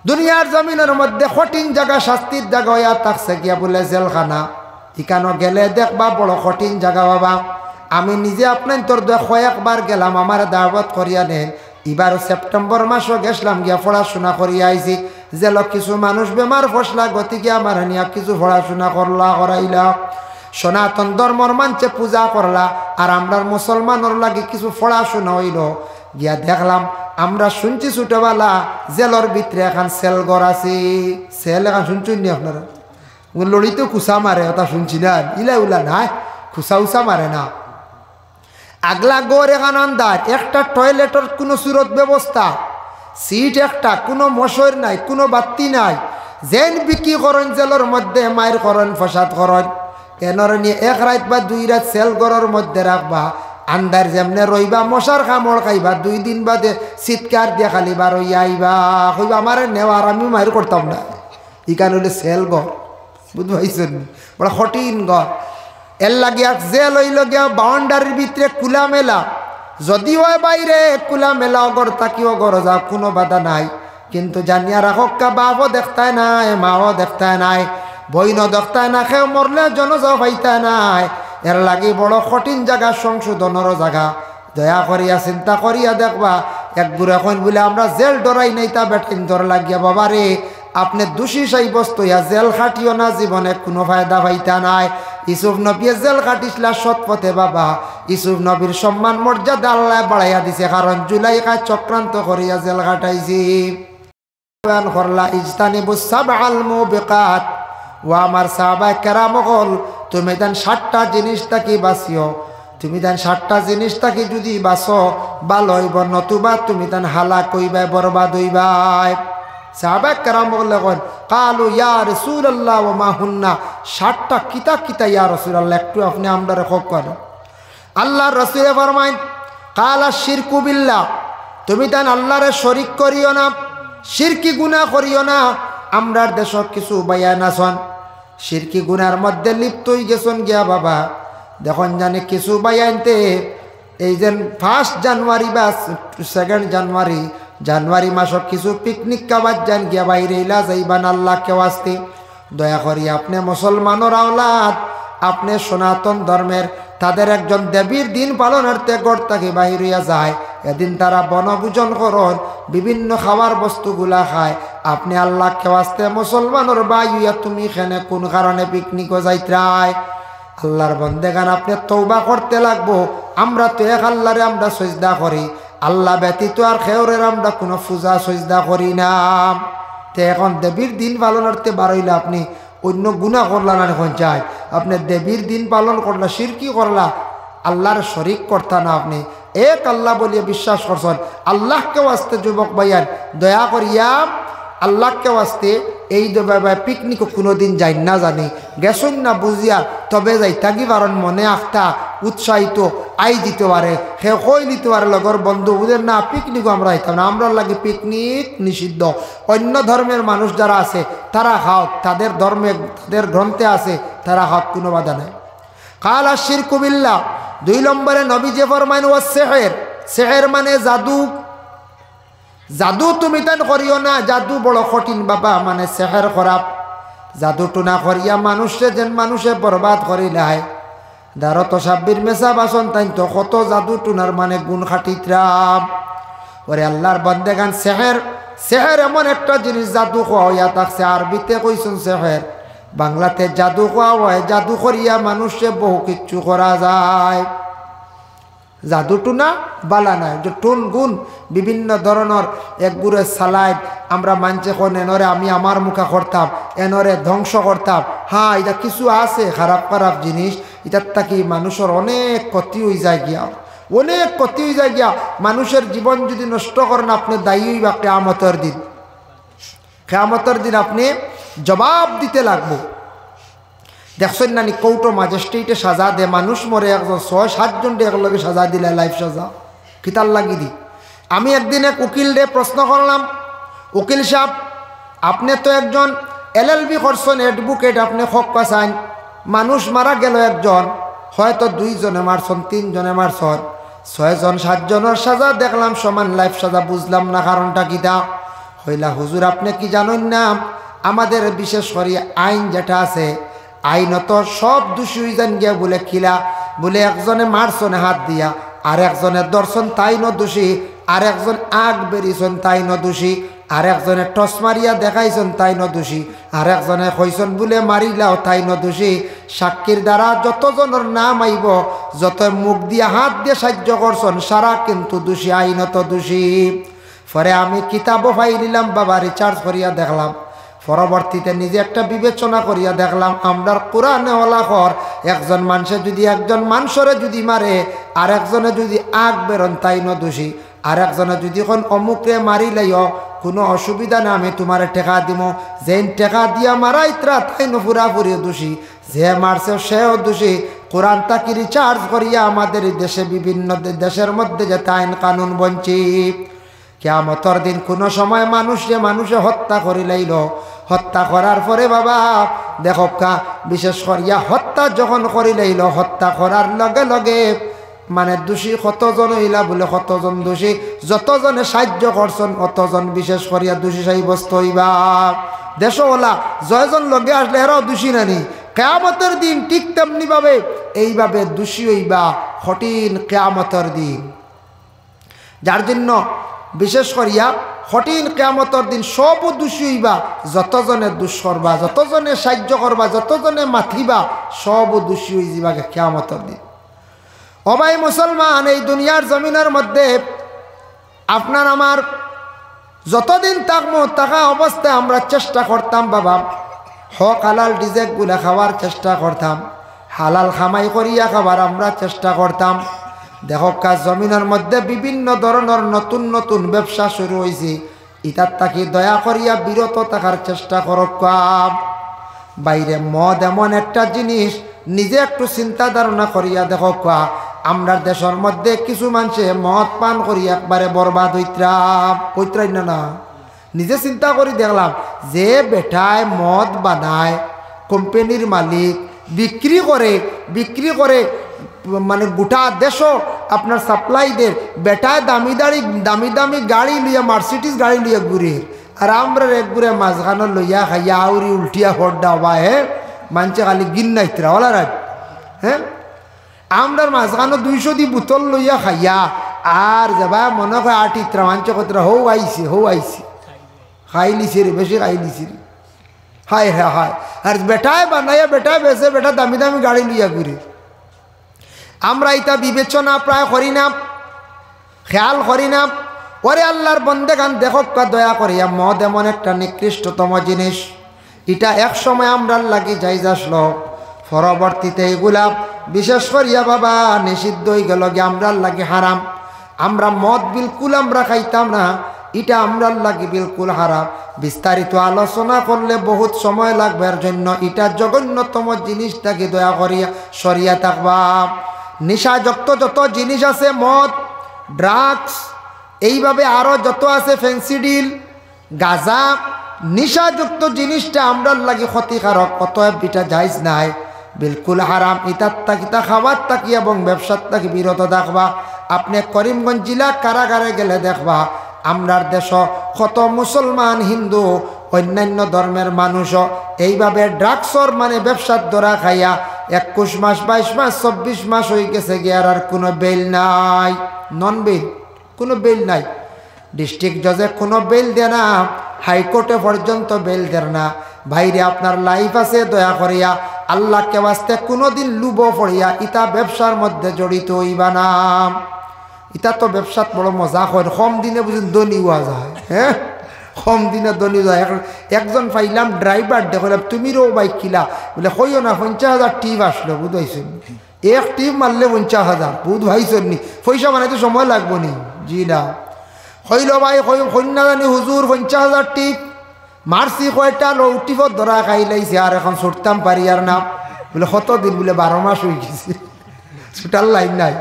দুনিয়ার জমিনের মধ্যে কঠিন জায়গা শাস্তির জায়গা হইয়া থাকছে গিয়া বলে জেলখানা। ইখানো গেলে দেখবা বড় কঠিন জায়গা বাবা। আমি নিজে আপনার তোর কয়েকবার গেলাম, আমার দাওয়াত করিয়া নেন। এবার সেপ্টেম্বর মাসও গেছিলাম গিয়া পড়াশোনা করিয়া আইছি। জেল কিছু মানুষ বেমার ফসলা গতিকে আমার নিয়া কিছু পড়াশোনা করাইলা। সনাতন ধর্মর মানছে পূজা করলা, আর আমরা মুসলমানের লাগে কিছু পড়াশোনা হইল। গিয়া দেখলাম আমরা শুনছি ছোটবেলা জেলর ভিতরে এখন সেল ঘর আছে। সেল এখন শুনছেন নি আপনারা? লড়িতে কুসা মারে, ওটা শুনছি না। ইলা উলা নাই, খুসা উসা মারে না। আগলা গড় এখান আন্দার একটা টয়লেটের কোনো সুরত ব্যবস্থা, সিট একটা, কোনো মশর নাই, কোনো বাতি নাই। যেন বিক্রি করেন জেলের মধ্যে মায়ের করেন ফসাদ করেন, এনর নিয়ে এক রাত বা 2 রাত সেল ঘরের মধ্যে রাখবা। আন্দার যেমনে রইবা, মশার কামড় খাইবা, 2 দিন বাদে চিৎকার দিয়ে খালি বার হইয়া আইবা, কইবা আমার নেওয়ার আমি মায়ের করতাম না। ইকান হইলে সেল ঘর, বুঝতে পারছেন? বড় কঠিন ঘর। এর লাগিয়া জেল হইল গিয়া বাউন্ডারির ভিতরে খোলা মেলা, যদি হয় বাইরে খোলা মেলা অগর তাকিও গর যা কোনো বাধা নাই। কিন্তু জানিয়া রাখা বাপও দেখতায় নাই, মাও দেখতায় নাই, বইন দেখতায় না, খেয়ে মরলে জনজাও পাইতায় নাই। এর লাগি বড় কঠিন জায়গা, সংশোধনের জায়গা। দয়া করিয়া চিন্তা করিয়া দেখবা। এক গুড় এখন বলে আমরা জেল ডরাই নাই, তা বেটিন ডর লাগিয়া বাবা রে আপনি দোষী সাব্যস্ত হইয়া জেল খাটিও না, জীবনে কোনো ফায়দা পাইতা নাই। ইসুফ নবী জেল খাটিসলা সৎ পথে বাবা। ইসুফ নবীর সম্মান মর্যাদা আল্লাহ বাড়াইয়া দিছে, কারণ জুলাইখা চক্রান্ত করিয়া জেল খাটাইছি। করলা ইজতানিবুস সাবআল মুবিকাত। ও আমার সাহাবায়ে কেরাম হল, তুমি দেন 60টা জিনিস থাকি বাঁচিও। তুমি দেন 60টা জিনিস থাকি যদি বাঁচো ভালো হইব, নতুবা তুমি দেন হালাক হইবাই, বরবাদ হইবাই। সাহাবায়ে কেরাম বললেন কালু ইয়া রাসূলুল্লাহ ওয়া মা হুন্না, 60টা কিতা কিতা ইয়া রাসূলুল্লাহ, একটু আপনি আমরারে খোঁজ করেন। আল্লাহর রাসূল ফরমায় কালা শিরকু বিল্লাহ, তুমি দেন আল্লাহরে শরীক করিও না, শিরকি গুনাহ করিও না। আমরার দেশত কিছু বায়ান আছেন শিরকি গুনার মধ্যে লিপ্ত হয়ে গেছেন গিয়া বাবা। দেখুন জানি কিছু বায়ানতে এই যে 1 জানুয়ারি বা 2 জানুয়ারি, জানুয়ারি মাসত কিছু পিকনিক খাবার যান গিয়া বাইরে ইলা যাইবান আল্লাহ কেউ আসতে। দয়া করি আপনি মুসলমানের আওলাদ, আপনি সনাতন ধর্মের, তাদের একজন দেবীর দিন পালনার্থে গড় থেকে বাহির হইয়া যায়। এদিন তারা বনভোজন করন, বিভিন্ন খাবার বস্তুগুলা খায়। আপনি আল্লাহ কেউ আসতে মুসলমানের বাই হইয়া তুমি এখানে কোন কারণে পিকনিকও যাইত্রায়? আল্লাহর বন্দেগান আপনি তওবা করতে লাগবো। আমরা তো এক আল্লাহরে আমরা সজদা করি, আল্লাহ ব্যতীত আর খেউরের আমরা কোনো পূজা সজদা করি না। তো এখন দেবীর দিন পালনার্থে বারইলে আপনি অন্য গুনাহ করলা না, এখন চাই আপনি দেবীর দিন পালন করলা, শিরকি করলা, আল্লাহর শরীক করতা না। আপনি এক আল্লাহ বলিয়া বিশ্বাস করছেন। আল্লাহকে ওয়াস্তে যুবক ভাইয়ান দয়া করিয়া আল্লাহকে ওয়াস্তে এই পিকনিক কোনোদিন যাই না, জানি গেছুন না বুঝিয়া, তবে যাই থাকি কারণ মনে আখতা উৎসাহিত আই দিতে পারে, সে কই দিতে পারে লগর বন্ধু বুঝেন না পিকনিকও আমরা আইতাম না, আমরা লাগে পিকনিক নিষিদ্ধ। অন্য ধর্মের মানুষ যারা আছে তারা খাওক, তাদের ধর্মে তাদের গ্রন্থে আছে তারা খাওক, কোনো বাধা নাই। কালা শিরকু বিল্লাহ। 2 নম্বরে নবীজি ফরমাইন ওয়া সিহর, সিহর মানে জাদু। জাদু তুমি তেন করিও না, জাদু বড় কঠিন বাবা, মানে সেহের খারাপ। জাদু টুনা করিয়া মানুষে যেন মানুষে বরবাদ করিলাই। দারো তো সাব্বির মেসা বাসন তাই তো কত জাদু টুনার মানে গুণ খাটিত্রাম। ওরে আল্লাহর বন্দেগান সেহের, সেহের এমন একটা জিনিস জাদু খোয়া হইয়া থাকছে। আরবিতে কইছেন সেহের, বাংলাতে জাদু খোয়া হয়। জাদু করিয়া মানুষে বহু কিচ্ছু করা যায়। জাদুটু না বালা নাই, যে টুন গুণ বিভিন্ন ধরনের একগুড়ে সালাইড আমরা মানছে কোন এনরে আমি আমার মুখা করতাম, এনরে ধ্বংস করতাম। হ্যাঁ এটা কিছু আছে খারাপ খারাপ জিনিস, এটার থাকি মানুষের অনেক ক্ষতি হয়ে যায় গিয়া, অনেক ক্ষতি হয়ে যায় গিয়া। মানুষের জীবন যদি নষ্ট করেন আপনি দায়ী হইবা কিয়ামতের দিন। কিয়ামতের দিন আপনি জবাব দিতে লাগবো। দেখছেন নানি কৌটো ম্যাজিস্ট্রেটে সাজা দে, মানুষ মরে একজন 6-7 জন একলগে সাজা দিলে, লাইফ সাজা কিতার লাগি দি। আমি একদিন এক উকিল রে প্রশ্ন করলাম, উকিল সাহেব আপনি তো একজন LLB করছেন, অ্যাডভোকেট, আপনি হক পাচ্ছেন, মানুষ মারা গেল একজন, হয়তো 2 জনে মারছেন, 3 জনে মারছেন, 6 জন 7 জনের সাজা দেখলাম সমান লাইফ সাজা, বুঝলাম না কারণটা কিতা। হইলা হুজুর আপনি কি জানেন না আমাদের বিশেষ করে আইন যেটা আছে আইনত সব দোষী হয়ে যান গিয়া বলে খিলা বলে একজনে মারছনে হাত দিয়া আর একজনে দর্শন তাই ন দোষী আর একজন আগ বেরিয়েছেন তাই ন দোষী আর একজনে টস মারিয়া দেখাইছেন তাই ন দোষী আর একজনে কইছেন বলে মারিলাও তাই ন দোষী সাক্ষীর দ্বারা যতজনের নাম আইব যত মুখ দিয়া হাত দিয়ে সাহায্য করছেন সারা কিন্তু দোষী আইনত দোষী। পরে আমি কিতাবও পাই নিলাম বাবা রিচার্জ করিয়া দেখলাম পরবর্তীতে নিজে একটা বিবেচনা করিয়া দেখলাম আমরার কোরআনে ওলাখর একজন মানুষে যদি একজন মানুষরে যদি মারে আর একজনে যদি আগ বেরন তাই ন দোষী আর একজনে যদি কোন অমুকরে মারি লাইও কোনো অসুবিধা না আমি তোমার টেকা দিব যেন টেকা দিয়া মারাইত্রা তাই ন পুরাপুরি দোষী যে মারছে সেও দোষী। কোরআন তাকে রিচার্জ করিয়া আমাদের দেশে বিভিন্ন দেশের মধ্যে যে আইন কানুন বঞ্চিত কিয়ামতের দিন কোনো সময় মানুষে হত্যা করি লাইল হত্যা করার পরে বাবা দেখো বিশেষ করিয়া হত্যা যখন করি লাইল হত্যা করার লগে লগে মানে দোষী কতজন হইলা বলে কতজন দোষী যতজনে সাহায্য করছেন অতজন বিশেষ করিয়া দোষী সাব্যস্ত হইবা। দেশ ওলা জয়জন লগে আসলে এরাও দোষী নানি কিয়ামতের দিন ঠিক তেমনি ভাবে এইভাবে দোষী হইবা কঠিন কিয়ামতের দিন। যার জন্য বিশেষ করিয়া কঠিন কিয়ামতের দিন সব দোষী হইবা যতজনে দোষ করবা যতজনে সাহায্য করবা যতজনে মাথিবা সব দোষী হয়ে যাবা কিয়ামতের দিন। ও ভাই মুসলমান এই দুনিয়ার জমিনের মধ্যে আপনার আমার যতদিন থাকবো থাকা অবস্থায় আমরা চেষ্টা করতাম বাবা হক হালাল ডিজেকগুলা খাওয়ার চেষ্টা করতাম হালাল খামাই করিয়া খাবার আমরা চেষ্টা করতাম। দেখো কাজ জমিনের মধ্যে বিভিন্ন ধরনের নতুন নতুন ব্যবসা শুরু হয়েছে ইটার তাকে দয়া করিয়া বিরত থাকার চেষ্টা করক। বাইরে মদ এমন একটা জিনিস নিজে একটু চিন্তা ধারণা করিয়া দেখো আমরা দেশের মধ্যে কিছু মানুষে মদ পান করিয়া একবারে বরবাদ হইত্রাই না নিজে চিন্তা করি দেখলাম যে বেটায় মদ বানায় কোম্পানির মালিক বিক্রি করে মানে গোটা দেশও আপনার সাপ্লাই দের বেটায় দামি দামি গাড়ি লইয়া মার্সিডিজ গাড়ি লইয়া ঘুরে আর আমরা এক ঘুরে মাঝখানো লইয়া খাইয়া আউরি উল্টিয়া হড্ডা বা হে মানছে খালি গিন নাইত্রা ওলা রাখ হ্যাঁ আমরা মাঝখানো 200 দি বোতল লইয়া খাইয়া আর যাবা মনে হয় 8 ইত্রা মানছে কতরা হৌ আইছে খাই লিছি রে বেশি খাই লিছি রে হায় হ্যাঁ হায় আর বেটায় বানাইয়া বেটায় বেসে বেটা দামি দামি গাড়ি লইয়া ঘুরে। আমরা এটা বিবেচনা প্রায় করি না খেয়াল করি না। ওরে আল্লাহর বন্দেগান দেখো দয়া করিয়া মদ এমন একটা নিকৃষ্টতম জিনিস এটা এক সময় আমরা লাগি যাই আসলো পরবর্তীতে এগুলা বিশেষ করিয়া বাবা নিষিদ্ধ হয়ে গেল গিয়ে আমরা লাগে হারাম। আমরা মদ বিলকুল আমরা খাইতাম না এটা আমরা লাগে বিলকুল হারাম। বিস্তারিত আলোচনা করলে বহুত সময় লাগবে এর জন্য এটা জঘন্যতম জিনিসটাকে দয়া করিয়া সরিয়া থাকবা। নেশাযুক্ত যত জিনিস আছে মদ ড্রাগস এইভাবে আরও যত আছে ফেন্সিডিল গাঁজা নেশাযুক্ত জিনিসটা আমরা লাগে ক্ষতিকারক অতএব এটা জায়েজ নাই বিলকুল হারাম। ইতার তাকিতা খাবার তাকি এবং ব্যবসার তাকি বিরত থাকবা। আপনি করিমগঞ্জ জেলা কারাগারে গেলে দেখবা আমরার দেশ কত মুসলমান হিন্দু অন্যান্য ধর্মের মানুষও এইভাবে ড্রাগসর মানে ব্যবসার দ্বারা খাইয়া 21 মাস 22 মাস 24 মাস হয়ে গেছে গিয়ার আর কোনো বেল নাই নন বেল কোনো বেল নাই। ডিস্ট্রিক্ট জজে কোনো বেল দেয় না হাইকোর্টে পর্যন্ত বেল দেয় না। ভাইরে আপনার লাইফ আছে দয়া করিয়া আল্লাহকে বাস্তে কোনোদিন লুব পড়িয়া ইতা ব্যবসার মধ্যে জড়িত হইবা না। ইতা তো ব্যবসাত বড় মজা হয় কম দিনে বুঝুন ধনী হওয়া যায় হ্যাঁ কম দিনে ধনী যায়। একজন পাইলাম ড্রাইভার দেখলাম তুমিরও বাইক কিলা বলে কইও না 50,000 টিপ আসলো বুঝাইছেন এক টিপ মারলে 50,000 বুধ ভাইছেন নি পয়সা বানাইতে সময় লাগবো নি জি না হইল ভাই কন্যা জানি হুজুর 50,000 টিপ মারছি কয়টা লো টিপত ধরা খাই লাইছে আর এখন ছুটতাম পারি আর না বলে কত দিন বলে 12 মাস হয়ে গেছে ছুটার লাইন নাই।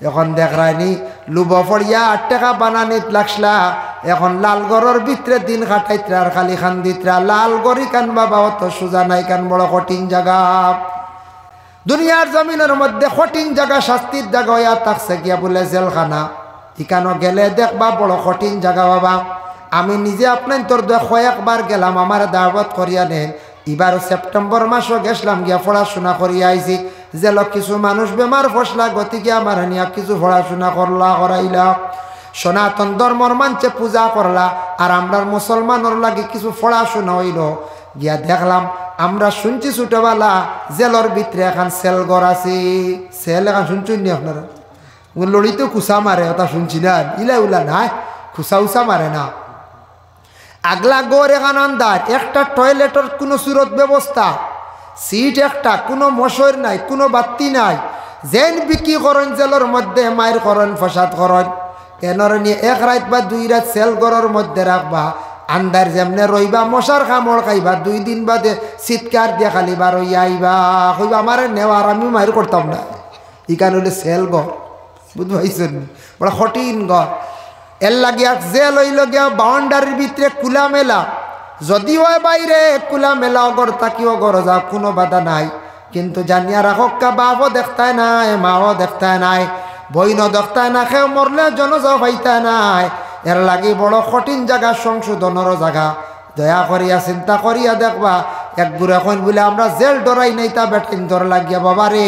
এখন দেখ রায়নি লুব পড়িয়া 8 টাকা বানানিত লাগসলা এখন লালগড়ের ভিতরে দিন কাটাইত্রা আর খালি খান দিত্রা লালগড়ি কান বাবা অত সোজা নাই কান বড় কঠিন জায়গা। দুনিয়ার জমিনের মধ্যে কঠিন জায়গা শাস্তির জায়গা হইয়া থাকছে গিয়া বলে জেলখানা। ইকানো গেলে দেখবা বড় কঠিন জায়গা বাবা। আমি নিজে আপনার তোর কয়েকবার গেলাম, আমার দাওয়াত করিয়া নেন। এবার সেপ্টেম্বর মাসও গেছিলাম, গিয়া পড়াশোনা করিয়া আইছি। যেল কিছু মানুষ বেমার ফসলা, গতিকে আমার নিয়া কিছু পড়াশোনা করাইলা। সনাতন ধর্মর মানছে পূজা করলা, আর আমরা মুসলমানের লাগে কিছু পড়াশোনা হইল। গিয়া দেখলাম আমরা শুনছি ছোটবেলা জেলর ভিতরে এখন সেলঘর আছে। সেল এখন শুনছেন নি আপনারা? লড়িতে কুসা মারে, ওটা শুনছি না। ইলা উলা নাই, খুসা উসা মারে না। আগলা গোর এখান আন্দার একটা টয়লেটের কোনো সুরত ব্যবস্থা, সিট একটা, কোনো মশর নাই, কোনো বাতি নাই। যেন বিক্রি করেন জেলের মধ্যে, মায়ের করেন, ফসাদ করেন। এনর নিয়ে এক রাত বা 2 রাত সেল ঘরের মধ্যে রাখবা, আন্দার যেমনে রইবা, মশার কামড় খাইবা। 2 দিন বাদে চিৎকার দিয়ে খালি বার হইয়া আইবা, কইবা আমার নেওয়ার, আমি মায়ের করতাম না। ইকান হইলে সেল ঘর, বুঝতে পাইছেন? বড় কঠিন ঘর। এর লাগিয়া জেল হইল গিয়া বাউন্ডারির ভিতরে কুলা মেলা। যদি হয় বাইরে কুলা মেলা, অগর তাকিও গর যা, কোনো বাধা নাই। কিন্তু জানিয়া রাখক্কা, বাপও দেখতায় নাই, মাও দেখতায় নাই, বইন দেখতায় না, খেয়ে মরলে জনজাও পাইতায় নাই। এর লাগি বড় কঠিন জায়গা, সংশোধনের জায়গা। দয়া করিয়া চিন্তা করিয়া দেখবা। এক বুড়া কইন বলে আমরা জেল ডরাই নাই, তা বেটিন ডর লাগিয়া। বাবা রে,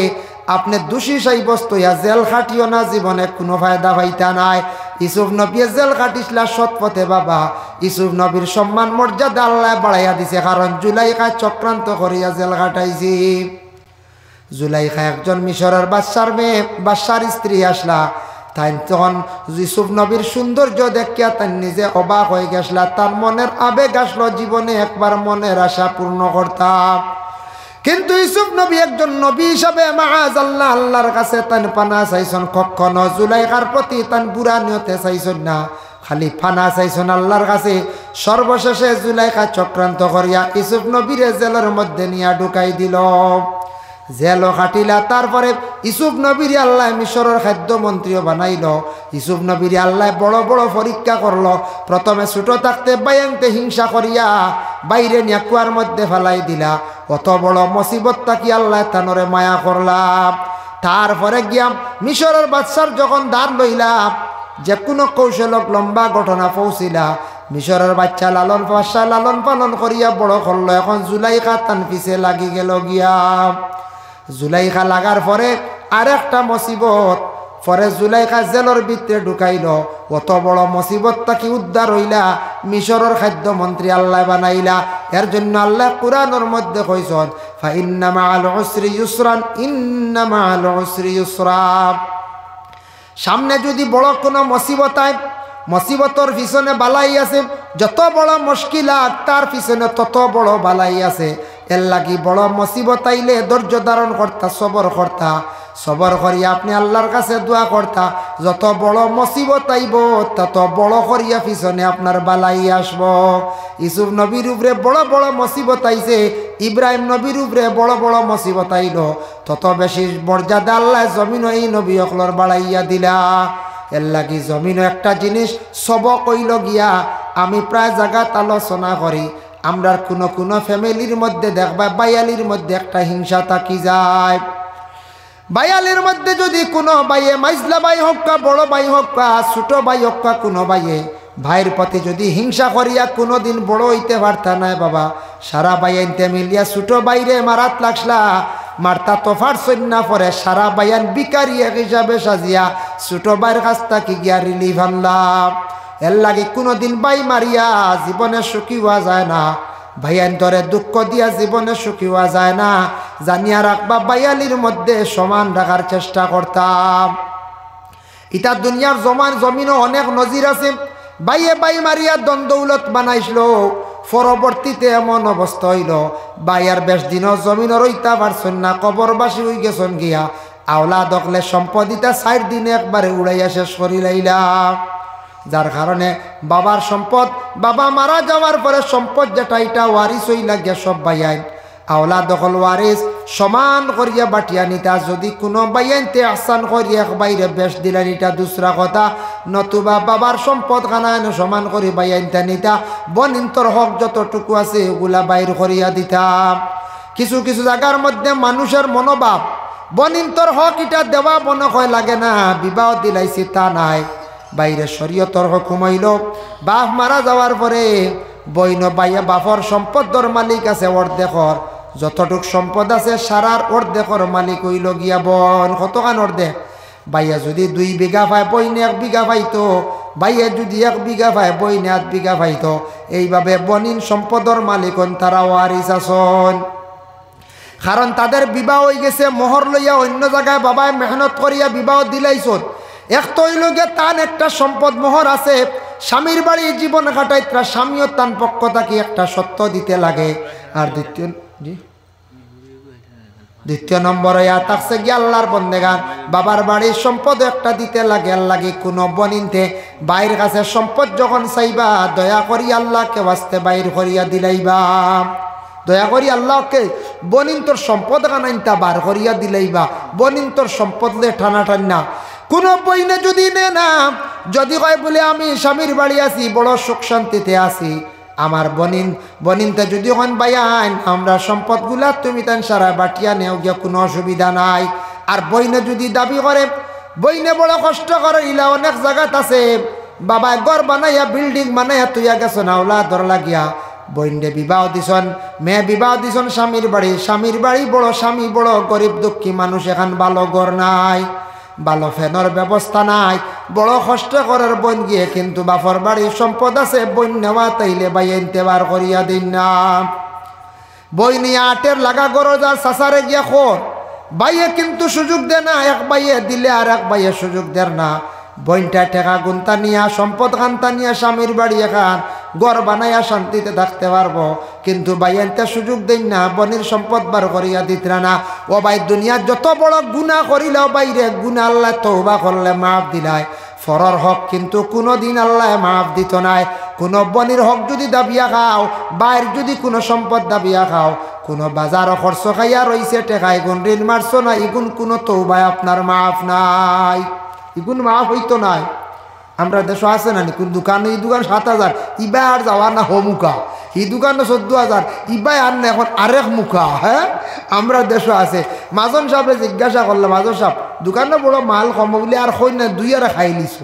আপনি দোষী সাব্যস্ত হইয়া জেল খাটিও না, জীবনে কোনো ফায়দা পাইতা নাই। ইউসুফ নবী জেল খাটিছিলা সৎ পথে বাবা। ইউসুফ নবীর সম্মান মর্যাদা আল্লাহ বাড়াইয়া দিছে, কারণ জুলাইখা চক্রান্ত করিয়া জেল খাটাইছি। জুলাইখা একজন মিশরের বাদশার মেয়ে, বাদশার স্ত্রী আসলা। তাই তখন ইউসুফ নবীর সৌন্দর্য দেখিয়া তার নিজে অবাক হয়ে গেছলা। তার মনের আবেগ আসলো, জীবনে একবার মনের আশা পূর্ণ করতাম। কিন্তু ইউসুফ নবী একজন নবী হিসাবে মাআযাল্লাহ আল্লাহর কাছে তান পানা চাইছেন। কখনো জুলাইখার প্রতি তান বুড়া নিয়তে চাইছেন না, খালি পানা চাইছেন আল্লাহর কাছে। সর্বশেষে জুলাইখা চক্রান্ত করিয়া ইউসুফ নবীরে জেলের মধ্যে নিয়ে ঢুকাই দিল। জেলও খাটিলা। তারপরে ইউসুফ নবীর আল্লাহ মিশরের খাদ্যমন্ত্রীও বানাইল। ইউসুফ নবীর আল্লাহ বড় বড় পরীক্ষা করলো। প্রথমে ছোট থাকতে বায়াংতে হিংসা করিয়া বাইরে নিয়ে কুয়ার মধ্যে ফেলাই দিলা। অত বড় মুসিবত তাকি আল্লাহ তানরে মায়া করলাম। তারপরে গিয়া মিশরের বাদশার যখন দ্বার লইলা, যে কোনো কৌশলক লম্বা ঘটনা পৌঁছিলা। মিশরের বাচ্চা লালন পালন করিয়া বড় করলো। এখন জুলাইখা তান পিছে লাগি গেল গিয়া। জুলাইখা লাগার পরে আর একটা মুসিবত, পরে জুলাইখা জেলের ভিতরে ঢুকাইল। অত বড় মুসিবত তাকে উদ্ধার হইলা, মিশরের খাদ্যমন্ত্রী আল্লাহ বানাইলা। এর জন্য আল্লাহ কুরআনের মধ্যে কইছেন, ফা ইন্না মাআল উসরি ইউসরান, ইন্না মাআল উসরি ইউসরা। সামনে যদি বড় কোনো মুসিবত আয়, মুসিবতর পিছনে বালাই আছে। যত বড় মুশকিলাত, তার পিছনে তত বড় বালাই আছে। এর লাগি বড় মুসিবত আইলে ধৈর্য ধারণ করতা, সবর করতা। সবর করিয়া আপনি আল্লাহর কাছে দোয়া করতা। যত বড় মুসিবত আইব, তত বড় করিয়া পিছনে আপনার বালাই আসব। ইউসুফ নবীর উপরে বড় বড় মুসিবত আইছে, ইব্রাহিম নবীর উপরে বড় বড় মুসিবত আইল। তত বেশি মর্যাদা আল্লাহ জমিন এই নবী অকলর বাড়াইয়া দিলা। এর লাগি জমিন একটা জিনিস সবক হইল গিয়া। আমি প্রায় জায়গাত আলোচনা করি, আমরা কোনো ফ্যামিলির মধ্যে দেখবা বায়ালির মধ্যে একটা হিংসা থাকি যায়। বায়ালির মধ্যে যদি কোনো ভাইয়ে, মাইজলা ভাই হোক কা, বড় ভাই হোক কা, ছোট ভাই হোক কা, কোনো ভাইয়ের প্রতি যদি হিংসা করিয়া কোনোদিন বড় হইতে পারতা নাই বাবা। সারা বাইয়ানতে মিলিয়া ছোট বাইরে মারাত লাগলা, মারতা তো ফারছই না। পরে সারা বাইয়ান বিকারি এক হিসাবে সাজিয়া ছোট ভাইয়ের কাছ থেকে গিয়া রিলিফ আনলাম। এর লাগে কোনোদিন বাই মারিয়া জীবনে সুখী হওয়া যায় না, ভাইয়ান ধরে দুঃখ দিয়া জীবনে সুখী হওয়া যায় না। জানিয়া রাখবা, বায়ালির মধ্যে সমান রাখার চেষ্টা করতাম। ইটা দুনিয়ার জমিনও অনেক নজির আছে। বাইয়ে বাই মারিয়া দ্বন্দ্বৌলত বানাইছিল, পরবর্তীতে এমন অবস্থা হইল বাইয়ার বেশ দিনও জমিনও রইতা পারছেন না, কবরবাসী হয়ে গেছেন গিয়া। আওলা দখলে সম্পদিতা 4 দিনে একবারে উড়াইয়া শেষ করি লাইলা। যার কারণে বাবার সম্পদ, বাবা মারা যাওয়ার পরে সম্পদ যেটা, এটা ওয়ারিস হইলা গিয়া সব বাইয়াই। আওলা দখল ওয়ারিস সমান করিয়া বাটিয়া নিতা। যদি কোনো বাইয়াইতে আসান করিয়া বাইরে বেশ দিলেন, এটা দুসরা কথা। নতুবা বাবার সম্পদ খানায়ন সমান করি বাইয়াইতে নিতা। বনিন্তর হক যতটুকু আছে এগুলা বাইর করিয়া দিতাম। কিছু কিছু জায়গার মধ্যে মানুষের মনোভাব, বনিন্তর হক এটা দেওয়া মনে হয় লাগে না, বিবাহ দিলাইছি তা নাই। বাইরে শরীয়তর হুকুম হইল বাপ মারা যাওয়ার পরে বইন বাইয়া বাপর সম্পদর মালিক আছে অর্ধেকর, যতটুক সম্পদ আছে সারার অর্ধেকর মালিক হইল গিয়া বোন। কতখান অর্ধেক? বাইয়া যদি 2 বিঘা পায় বইনে 1 বিঘা পাইতো, বাইয়া যদি 1 বিঘা পায় বইনে 8 বিঘা পাইতো। এইভাবে বনিন সম্পদর মালিক হন, তারা ওয়ারিস আসন। কারণ তাদের বিবাহ হয়ে গেছে, মোহর লইয়া অন্য জায়গায় বাবায় মেহনত করিয়া বিবাহ দিলাইছন। এক তো হইল গিয়ে তান একটা সম্পদ মোহর আছে, স্বামীর বাড়ি জীবন কাটাইত্রা স্বামীও তান পক্ষ থাকি একটা সত্য দিতে লাগে। আর দ্বিতীয় নম্বর ইয়া থাকছে গিয়ে আল্লাহর বন্দেগান বাবার বাড়ির সম্পদ একটা দিতে লাগে। আল্লাহকে কোনো বনিনতে বাইরের কাছে সম্পদ যখন চাইবা দয়া করি আল্লাহকে বাঁচতে বাইর করিয়া দিলাইবা। দয়া করি আল্লাহকে বনিন তোর সম্পদ কানাইনটা বার করিয়া দিলাইবা। বনিন তোর সম্পদ লে টানা টান্না কোনো বইনে যদি নে না, যদি কয় বলে আমি স্বামীর বাড়ি আছি বড় সুখ শান্তিতে আছি, আমার বনিনতে যদি হন বাইয়ান আমরা সম্পদগুলা তুমি তান সারা বাটিয়া নেও গিয়া কোনো অসুবিধা নাই। আর বইনে যদি দাবি করে বইনে বড় কষ্ট করে ইলা অনেক জায়গাত আছে বাবায় ঘর বানাইয়া বিল্ডিং বানাইয়া তুইয়া গেছ না ওলা ধর লাগিয়া বইনে বিবাহ দিছন, মেয়ে বিবাহ দিছন স্বামীর বাড়ি বড় স্বামী বড় গরিব দুঃখী মানুষ, এখন ভালো ঘর নাই, ভালো ফ্যানের ব্যবস্থা নাই, বড় কষ্ট করার বইন গিয়ে কিন্তু বাপর বাড়ির সম্পদ আছে বইন নেওয়া তাইলে বাইয়ে ইন্তেবার করিয়া দিন না। বই নিয়ে আটের লাগা গরজ আর সাসারে গিয়া খোর বাইয়ে কিন্তু সুযোগ দে না, এক বাইয়ে দিলে আর এক বাইয়ে সুযোগ দের না। বইনটা টেকা গুনতা নিয়া সম্পদ খান্তা নিয়া স্বামীর বাড়ি এখান ঘর বানাইয়া শান্তিতে থাকতে পারবো, কিন্তু বাইয়ানটা সুযোগ দেন না, বনির সম্পদ বার করিয়া দিতরা না। ও ভাই দুনিয়ার যত বড় গুনাহ করিলেও বাইরে গুনাহ আল্লাহ তওবা করলে মাফ দিলায়, ফরর হক কিন্তু কোনো দিন আল্লাহ মাফ দিত নাই। কোনো বনির হক যদি দাবিয়া খাও, বাইর যদি কোনো সম্পদ দাবিয়া খাও, কোনো বাজার খরচ খাইয়া রইছে টেকা এগুন ঋণ মারছো না, এগুন কোনো তওবায় আপনার মাফ নাই, এগুন মাফ হইতো নাই। আমরা দেশ আছে না কোন দোকানে এই দোকান 7,000 ইবাই আর যাওয়ার না হমুকা, এই দোকানে 14,000 ইবাই আর না এখন আরেক মুখা। হ্যাঁ আমরা দেশ আছে। মাজন সাহেব জিজ্ঞাসা করলাম, মাজন সাহেব দোকানে বড় মাল কম বলে আর কই না 2 আর খাইলিস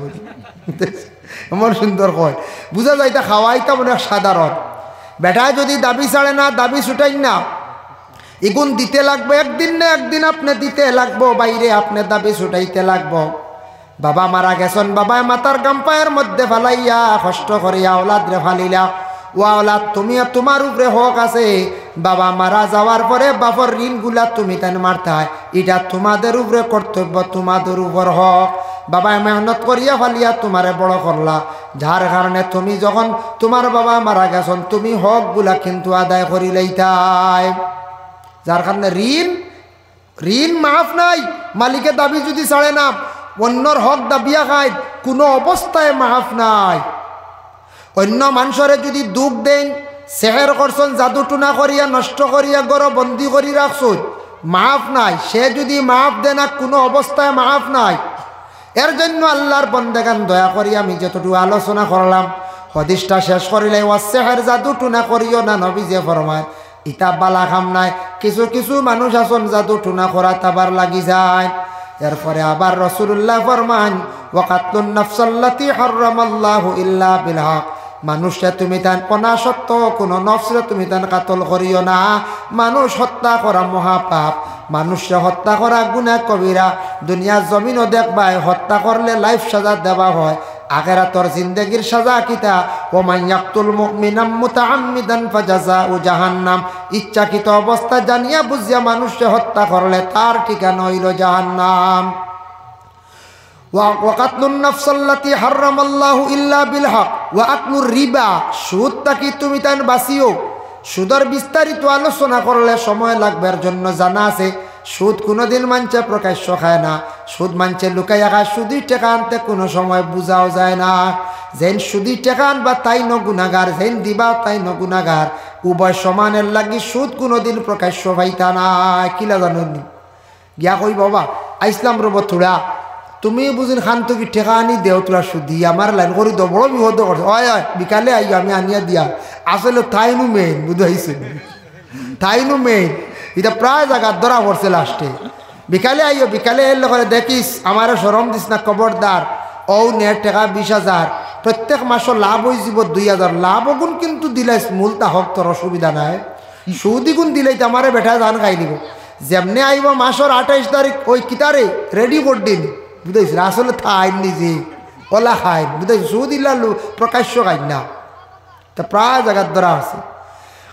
আমার সুন্দর কয় বুঝা যাইতা খাওয়াইতা মনে সাধারণ। বেটায় যদি দাবি ছাড়ে না, দাবি ছুটাই না, এগুন দিতে লাগবে, একদিন না একদিন আপনি দিতে লাগবো, বাইরে আপনি দাবি ছুটাইতে লাগবো। বাবা মারা গেছেন, বাবায় মাতার গাম্পায়ের মধ্যে ফালাইয়া কষ্ট করিয়া ওলাদ রে ফালিলা। ও ওলাদ তুমি তোমার উপরে হক আছে, বাবা মারা যাওয়ার পরে বাপর ঋণগুলা তুমি তাই মারতায়, এটা তোমাদের উপরে কর্তব্য, তোমাদের উপর হক। বাবায় মেহনত করিয়া ফালিয়া তোমারে বড় করলা, যার কারণে তুমি যখন তোমার বাবা মারা গেছেন তুমি হকগুলা কিন্তু আদায় করিলেইতাই। যার কারণে ঋণ মাফ নাই। মালিকের দাবি যদি ছাড়ে না, অন্যর হক দাবিয়া খায়, কোনো অবস্থায় মাফ নাই। অন্য মানুষরে যদি দুঃখ দেন, সেহের করছেন, জাদু টুনা করিয়া নষ্ট করিয়া গড় বন্দি করি রাখছুন, মাফ নাই। সে যদি মাফ দে না, কোনো অবস্থায় মাফ নাই। এর জন্য আল্লাহর বন্দেগান দয়া করি আমি যতটুকু আলোচনা করলাম হাদিসটা শেষ করিলে সেহের জাদু টুনা করিও না, নবী যে ফরমায় ইতা বালা খাম নাই। কিছু কিছু মানুষ আছেন জাদু টুনা করা তাবার লাগি যায়। এরপরে আবার রাসূলুল্লাহ ফরমান ওয়াকাতুন নাফসাল্লাতী হারামাল্লাহু ইল্লা বিল হক, মানুষে তুমি তান অনাসত্য কোনো নফসরে তুমি তান কাতল করিও না। মানুষ হত্যা করা মহাপাপ, মানুষে হত্যা করা গুনাহ কবিরা। দুনিয়ার জমিনও দেখবাই হত্যা করলে লাইফ সাজা দেওয়া হয়, আখিরাতের জিন্দেগির সাজা কিতা ওমান ইয়াকতুল মুমিনাম মুতাআম্মিদান ফাজাযাউ জাহান্নাম। ইচ্ছাকৃত অবস্থা জানিয়া বুঝিয়া মানুষকে হত্যা করলে তার ঠিকানা হইল জাহান্নাম। ওয়াকাতলুন নাফসাল্লাতী হারামাল্লাহু ইল্লা বিল হক ওয়া আকলুর রিবা, সুদ তাকি তুমি তান বাঁচিও। সুদের বিস্তারিত আলোচনা করলে সময় লাগবে, এর জন্য জানা আছে সুদ কোনোদিন মানছে প্রকাশ্য খায় না, সুদ মানছে লুকাইয়া খায়। সুদি টেকা আনতে কোনো সময় বুঝাও যায় না। যেন সুদি টেকা আনবা তাই ন গুনাগার, যেন দিবা তাই ন গুনাগার, উভয় সমানের লাগি সুদ কোনোদিন প্রকাশ্য পাইতা না। কিলা জানুন গিয়া কই বাবা আইসলাম রব থোড়া তুমি বুঝিন খান তো কি টেকা আনি দেও তোরা সুদি আমার লাইন করি তো বড় বিপদ করছে। হয় হয় বিকালে আইও আমি আনিয়া দিয়া, আসলে তাইনু মেইন বুঝাইছে, তাইনু মেইন। এটা প্রায় জায়গা ধরা পড়ছে লাস্টে। বিকালে আইও, বিকালে এলে করে দেখিস আমারও সরম দিস না, খবরদার ও নে টাকা 20,000 প্রত্যেক মাসে লাভ হয়ে যাব 2,000 লাভ গুণ কিন্তু দিলে মূলটা হক তোর অসুবিধা নাই সুদি গুণ দিলেই তো আমারে বেটা ধান খাই দিব যেমনি আইব মাসের 28 তারিখ ওই কিতারে রেডি করে দিন বুঝাইছি আসলে থাইন নিজে ওলা খাইন বুঝাইছি সুদি লালু প্রকাশ্য খাইন না তা প্রায় জায়গার দ্বারা আছে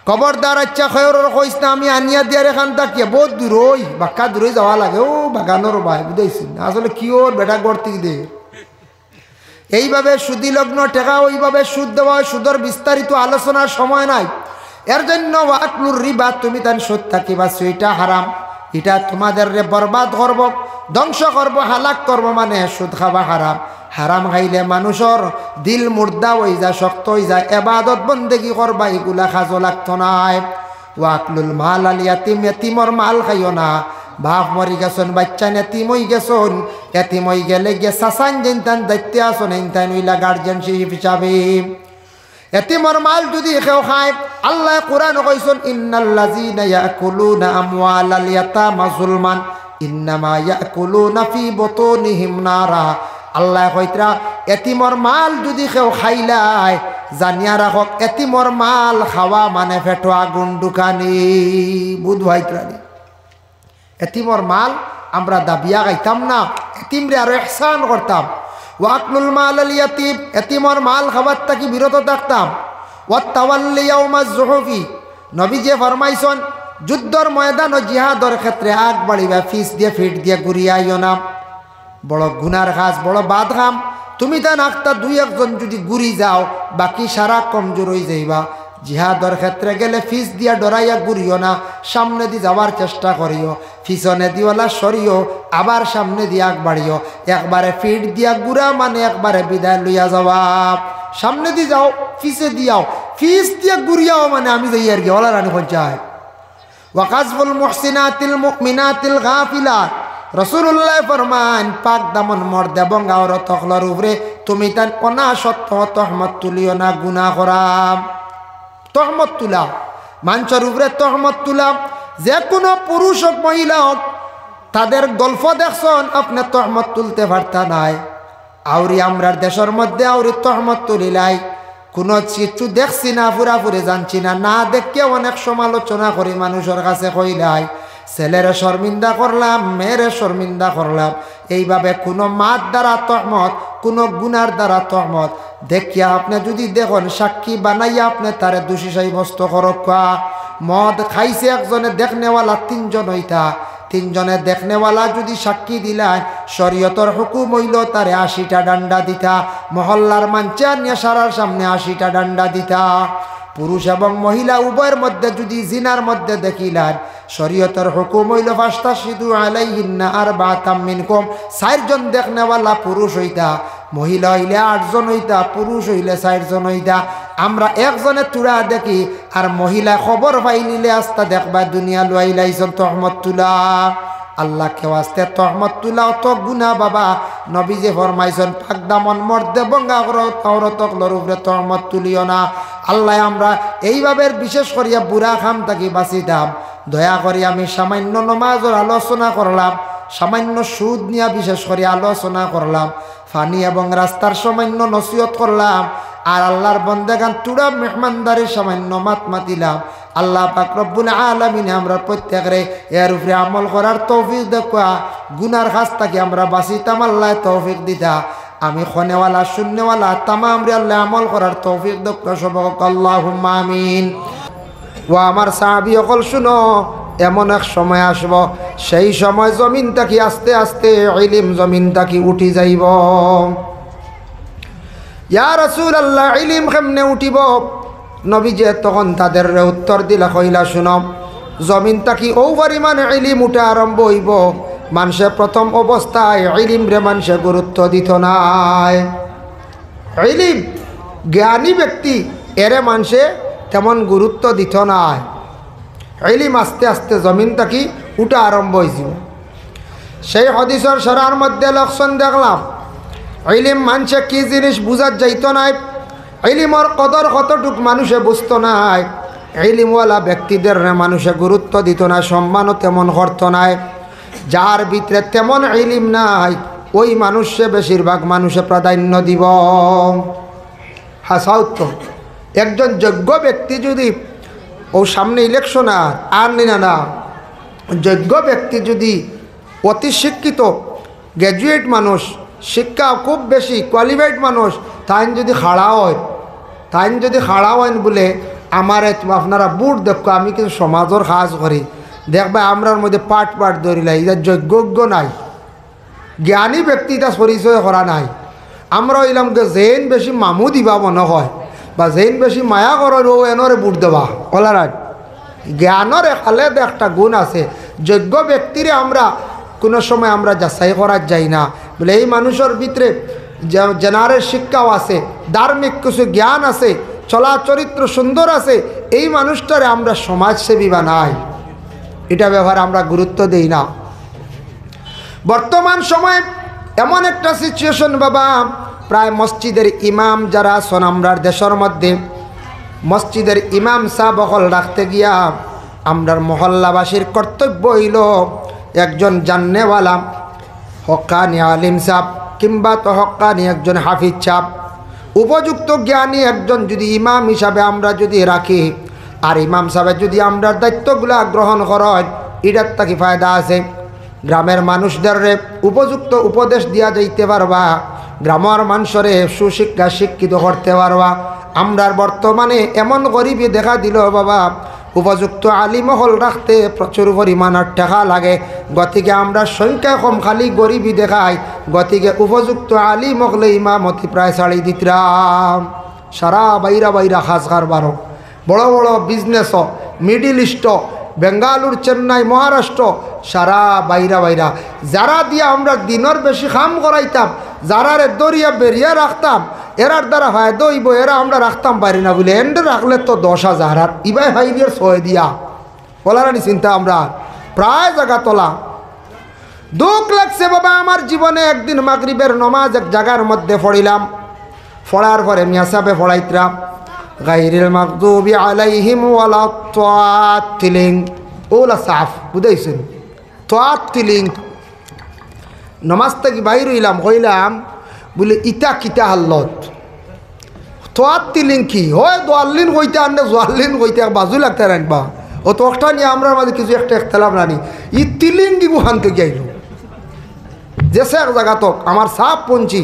খবরদার আচ্ছা খয়র কইস না আমি আনিয়া দিয়ার এখান তাকিয়ে বহুত দূর ওই বাক্কা দূরে যাওয়া লাগে ও বাগানোর ভাই বুঝাইছি আসলে কি ওর বেটা গড়তি দে এইভাবে সুদি লগ্ন টাকা ওইভাবে সুদ দেওয়া সুদের বিস্তারিত আলোচনার সময় নাই এর জন্য ওয়াকলুর রিবা তুমি তান সুদ থাকিবা সেটা হারাম এটা তোমাদের বরবাদ করব ধ্বংস করব হালাক করব মানে সুদ খাওয়া হারাম হারাম খাইলে মানুষের দিল মুর্দা হয়ে যায় শক্ত হয়ে যায় এবাদত বন্দেগি করবা এগুলা খাজো লাগতো নাই ওয়াকলুল মাল আল ইয়াতিম ইয়াতিমর মাল খাইও না বাপ মরি গেছন বাচ্চা নেতিম হয়ে গেছন এতিম হয়ে গেলে গিয়ে সাসান যেন তান দায়িত্বে আসন ইনতান হইলা গার্জেনশিপ হিসাবে এতিমর মাল যদি কেউ খায় আল্লাহ কোরআন কইছেন ইন্নাল্লাযীনা ইয়াকুলুনা আমওয়ালাল ইয়াতামা যুলমান ইন্নামা ইয়াকুলুনা ফি বুতুনিহিম নারা আল্লাহ কইতরা এতিমর মাল যদি কেউ খাইলাই জানিয়া রাখক এতিমর মাল খাওয়া মানে পেটো আগুন ঢুকানি বুধ ভাইত্রানি এতিমর মাল আমরা দাবিয়া গাইতাম না এতিমরে আরো ইহসান করতাম ওয়াকলুল মাল আল ইয়াতিম এতিমর মাল খাবার থেকে বিরত থাকতাম ওয়াতাওয়াল্লি ইয়াউমাজ যুহুফি নবী যে ফরমাইছেন যুদ্ধর ময়দান ও জিহাদের ক্ষেত্রে আগ বাড়িবা ফিস দিয়ে ফিট দিয়ে ঘুরিয়াইও না বড় গুনার কাজ বড় বাদ কাম তুমি তা নাকতা 2-1 যদি ঘুরি যাও বাকি সারা কমজোর হয়ে যাইবা জিহাদের ক্ষেত্রে গেলে ফিস দিয়া ডরাইয়া ঘুরিও না সামনে দিয়ে যাওয়ার চেষ্টা করিও পিছনে দিওয়ালা সরিও আবার সামনে দিয়ে আগ বাড়িও একবারে ফিট দিয়া ঘুরা মানে একবারে বিদায় লইয়া যাওয়া সামনে দিয়ে যাও ফিসে দিয়াও ফিস দিয়া ঘুরিয়াও মানে আমি যাই আর কি ওলা রানী পঞ্চায়েত ওয়াকাজফুল মুহসিনাতিল মুমিনাতিল গাফিলাত রাসূলুল্লাহ ফরমান পাক দামন মর্দ এবং আওরত হলর উপরে তুমি তান অনাসত্য তহমত তুলিও না গুনাহ করাম তহমত তুলা মানুষের উপরে তহমত তুলা যে কোনো পুরুষ হোক মহিলা হোক তাদের গল্প দেখছেন আপনি তহমত তুলতে পারতা নাই আউরি আমরার দেশের মধ্যে আউরি তহমত তুলিলাই কোনো কিছু দেখছি না পুরাপুরি জানছি না না দেখে অনেক সমালোচনা করি মানুষের কাছে কইলাই ছেলেরে শর্মিন্দা করলাম মেয়েরে শর্মিন্দা করলাম এইভাবে কোনো মাত দ্বারা তহমত কোনো গুনার দ্বারা তহমত দেখিয়া আপনি যদি দেখুন সাক্ষী বানাইয়া আপনি তারে দোষী সাব্যস্ত করকা মদ খাইছে একজনে দেখনেওয়ালা 3 জন হইতা 3 জনে দেখনেওয়ালা যদি সাক্ষী দিলায় শরীয়তর হুকুম হইল তারে 80টা ডান্ডা দিতা মহল্লার মানচা নিয়ে সারার সামনে 80টা ডান্ডা দিতা পুরুষ এবং মহিলা উভয়ের মধ্যে যদি জিনার মধ্যে দেখিলার শরীয়তের হুকুম হইল ফাস্তাশহিদু আলাইহিন্না আরবাতাম মিনকুম 4 জন দেখনেওয়ালা পুরুষ হইতা মহিলা হইলে 8 জন হইতা পুরুষ হইলে 4 জন হইতা আমরা একজনে তুরা দেখি আর মহিলা খবর পাইলিলে আস্তা দেখবা দুনিয়া লইলাইছেন তহমত তুলা আল্লাহ কে ওয়াস্তে তহমত তুলা অত গুনাহ বাবা নবী যে ফরমাইছেন পাক দামন মর্দে বঙ্গা আওরতক লর উপরে তহমত তুলিও না আল্লাহ আমরা এইভাবে বিশেষ করিয়া বুড়া খাম থাকি বাঁচিতাম দয়া করি আমি সামান্য নমাজের আলোচনা করলাম সামান্য সুদ নিয়ে বিশেষ করে আলোচনা করলাম ফানি এবং রাস্তার সামান্য নসিহত করলাম আর আল্লাহর বন্দেগান তুড়া মেহমানদারি সামান্য মাত মাতিলাম আল্লাহ পাক রব্বুল আলামিন আমরা প্রত্যেকরে এর উপরে আমল করার তৌফিক দেখা গুনার কাজ থেকে আমরা বাঁচিতাম আল্লাহ তৌফিক দিতা আমি খনেওয়ালা শূন্যওয়ালা তামাম রে আল্লাহ আমল করার তৌফিক দেখা সবক আল্লাহুম্মা আমিন ও আমার সাহাবী সকল শুনো এমন এক সময় আসব সেই সময় জমিন থাকি আস্তে আস্তে ইলম জমিন থাকি উঠি যাইব ইয়া রাসূলুল্লাহ ইলম কেমনে উঠিব নবী যে তখন তাদের উত্তর দিলা কইলা শুনো জমিন থাকি ও পরিমাণে ইলম উঠা আরম্ভ হইব মানুষে প্রথম অবস্থায় ইলম রে মানুষে গুরুত্ব দিত নাই ইলম জ্ঞানী ব্যক্তি এরে মানুষে তেমন গুরুত্ব দিত নাই ইলম আস্তে আস্তে জমিন থাকি উঠা আরম্ভ হয়েছিল সেই হাদিসের সরার মধ্যে লক্ষণ দেখলাম ইলম মানুষে কি জিনিস বুঝার যাইত নাই ইলমর কদর কতটুক মানুষে বুঝতো নাই ইলমওয়ালা ব্যক্তিদের মানুষে গুরুত্ব দিত না সম্মানও তেমন করত নাই যার ভিতরে তেমন ইলম নাই ওই মানুষে বেশিরভাগ মানুষে প্রাধান্য দিব। হাসাও তো একজন যোগ্য ব্যক্তি যদি ও সামনে ইলেকশন আর না যোগ্য ব্যক্তি যদি অতি শিক্ষিত গ্র্যাজুয়েট মানুষ, শিক্ষা খুব বেশি কোয়ালিফাইড মানুষ, তাই যদি খাড়া হয় বলে আমার আপনারা বুট দেখো আমি কিন্তু সমাজের কাজ করি, দেখবা আমরার মধ্যে পাট ধরিলাই, এটা যোগ্য নাই, জ্ঞানী ব্যক্তি এটা পরিচয় করা নাই। আমরা হইলাম যেন বেশি মামু দিবা মনে হয় বা যেন বেশি মায়া করার ও এনরে বুট দেবা ওলারাজ। জ্ঞানের আলাদা একটা গুণ আছে, যোগ্য ব্যক্তিরে আমরা কোনো সময় আমরা যাচাই করার যাই না বলে এই মানুষের ভিতরে জেনারেল শিক্ষাও আছে, ধার্মিক কিছু জ্ঞান আছে, চলা চরিত্র সুন্দর আছে, এই মানুষটারে আমরা সমাজসেবী বানাই, এটা ব্যাপারে আমরা গুরুত্ব দেই না। বর্তমান সময় এমন একটা সিচুয়েশন বাবা, প্রায় মসজিদের ইমাম যারা আছেন আমরার দেশের মধ্যে, মসজিদের ইমাম সাহেব হল রাখতে গিয়া আমরার মহল্লাবাসীর কর্তব্য হইল একজন জান্নেওয়ালা হক্কানি আলিম সাহেব কিংবা তো হক্কানি একজন হাফিজ সাহেব, উপযুক্ত জ্ঞানী একজন যদি ইমাম হিসাবে আমরা যদি রাখি, আর ইমাম সাহেব যদি আমরার দায়িত্বগুলা গ্রহণ করেন, এটার তাকে ফায়দা আছে। গ্রামের মানুষদের উপযুক্ত উপদেশ দিয়া যাইতে পারবা, গ্রামের মানুষরে সুশিক্ষা শিক্ষিত করতে পারবা। আমরার বর্তমানে এমন গরিবই দেখা দিল বাবা, উপযুক্ত আলিমহল রাখতে প্রচুর পরিমাণের টাকা লাগে, গতিকে আমরা সংখ্যা কম খালি গরিবই দেখাই, গতিকে উপযুক্ত আলিম হলে ইমামতি প্রায় ছাড়ি দিতাম। সারা বাইরা খাস কারবারও বড় বড় business, middle east, Bengaluru, Chennai, Maharashtra, সারা বাইরা যারা দিয়ে আমরা দিনের বেশি কাম করাইতাম, যারারে দরিয়া বেরিয়ে রাখতাম, এরার দ্বারা ফায়দা হইব, এরা আমরা রাখতাম পারি না বলে এন্ডে রাখলে তো 10,000 আর ইবাই ফাইলিয়ার 6 দিয়া বলারানি চিন্তা আমরা প্রায় জায়গা তোলা। দুঃখ লাগছে বাবা আমার জীবনে। একদিন মাগরিবের নমাজ এক জায়গার মধ্যে পড়িলাম, পড়ার পরে মিয়া সাহেবে পড়াইতরাম গায়রিল মাগদুবি আলাইহিম ওয়ালাত-তালিন, ওলা সাফ বুঝাইছেন তালিন। নমাজ থেকে বাইর হইলাম, হইলাম বলে ইটা কিতা হাল্লত তালিন কি হয়, দোয়াল্লিন কইতে আনলে জোয়াল্লিন কইতে বাজু লাগতে রাখবা, ও তো একটা নিয়ে আমরা মাঝে কিছু একটা একতলাপ রানি ই তিলিং দিব হান থেকে আইল যেসে এক জায়গা তো আমার সাপ পঞ্চি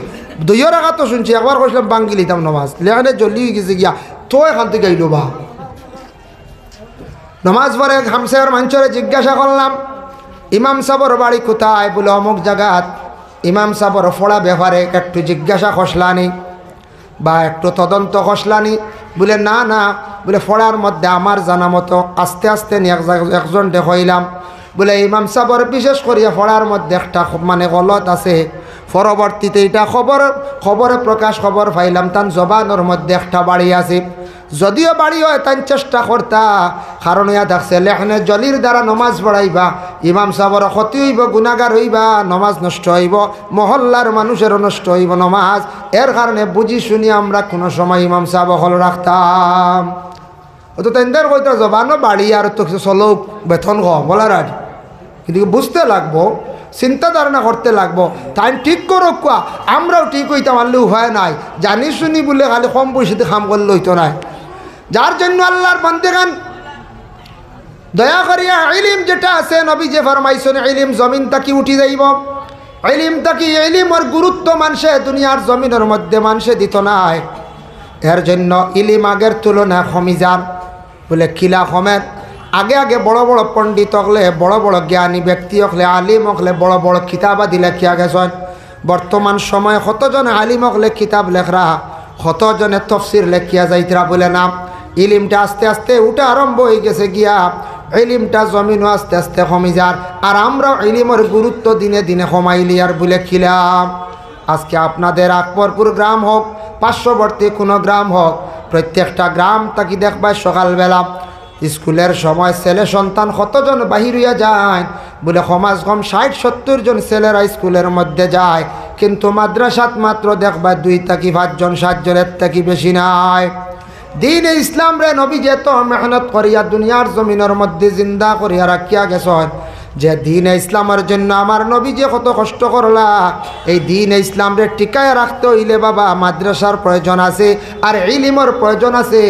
2 টাকা তো শুনছি, একবার কইলাম বাঙ্গি লিতাম নমাজ লেখানে জল্দি গেছে গিয়া তো এখান থেকে আইল বা নমাজ পরে হামসার মানুষরে জিজ্ঞাসা করলাম ইমাম সাহেবের বাড়ি কোথায়, বলে অমুক জায়গাত। ইমাম সাহেবের ফোড়া ব্যাপারে একটু জিজ্ঞাসা খসলানি বা একটু তদন্ত খসলানি, বলে না বলে ফোড়ার মধ্যে আমার জানা মতো আস্তে আস্তে নিয়ে একজন দেখাইলাম, বলে ইমাম সাহেবের বিশেষ করিয়া ফোড়ার মধ্যে একটা মানে গলত আছে। পরবর্তীতে এটা খবরে প্রকাশ খবর পাইলাম তান জবানোর মধ্যে একটা বাড়ি আছে, যদিও বাড়ি হয় তাই চেষ্টা করতা, কারণ ইয়া দেখছে লেখনে জলির দ্বারা নমাজ পড়াইবা, ইমাম সাহেবের ক্ষতি হইব, গুনাগার হইবা, নমাজ নষ্ট হইব, মহল্লার মানুষেরও নষ্ট হইব নমাজ। এর কারণে বুঝি শুনি আমরা কোনো সময় ইমাম সাহেব হল রাখতাম। ও তো তেন্দের কইতা জবানও বাড়ি আর তো কিছু চলুক বেতন বলার আজ, কিন্তু বুঝতে লাগবো, চিন্তা ধারণা করতে লাগবো, তাই ঠিক করো কোয়া আমরাও ঠিক হইতাম আনলে উপায় নাই, জানি শুনি বলে খালি কম পয়সাতে কাম করলে হইতো নাই। যার জন্য আল্লাহর বান্দেগান দয়া করিয়া ইলিম যেটা আছে নবী যে ফরমাইছেন ইলিম জমিন তাকি উঠি যাইব, ইলিম তাকি ইলিমের গুরুত্ব মানুষে দুনিয়ার জমিনের মধ্যে মানুষে দিত নাই। এর জন্য ইলিম আগের তুলনায় কমি যান, বলে কিলা কমের আগে বড় বড় পণ্ডিত হলে, বড় বড় জ্ঞানী ব্যক্তি হলে, আলিম হলে বড় বড় কিতাবাদি লেখিয়া গেছেন। বর্তমান সময়ে কতজন আলিম হলে কিতাব লেখরা, কতজনে তফসির লেখিয়া যাইতরা, বলে না ইলিমটা আস্তে আস্তে উঠা আরম্ভ হয়ে গেছে গিয়া, ইলিমটা জমিনও আস্তে আস্তে কমি যার, আর আমরাও ইলিমের গুরুত্ব দিনে দিনে কমাইলি আর বলে খিলাম। আজকে আপনাদের আকবরপুর গ্রাম হোক, পার্শ্ববর্তী কোনো গ্রাম হোক, প্রত্যেকটা গ্রাম তাকি দেখবা সকালবেলা স্কুলের সময় ছেলে সন্তান কতজন বাহির হইয়া যায়, বলে সমাজ কম 60-70 জন ছেলেরা স্কুলের মধ্যে যায়, কিন্তু মাদ্রাসাত মাত্র দেখবা 2 থেকে 5 জন 7 জনের থেকে বেশি নাই। দিন ইসলাম রে নবী যেত মেহনত করিয়া দুনিয়ার জমিনের মধ্যে জিন্দা করিয়া রাখিয়া গেছেন, যে দ্বীন ইসলামের জন্য আমার নবী যে কত কষ্ট করলা, এই দ্বীন ইসলামরে টিকায় রাখতে হইলে বাবা মাদ্রাসার প্রয়োজন আছে আর ইলিমের প্রয়োজন আছে।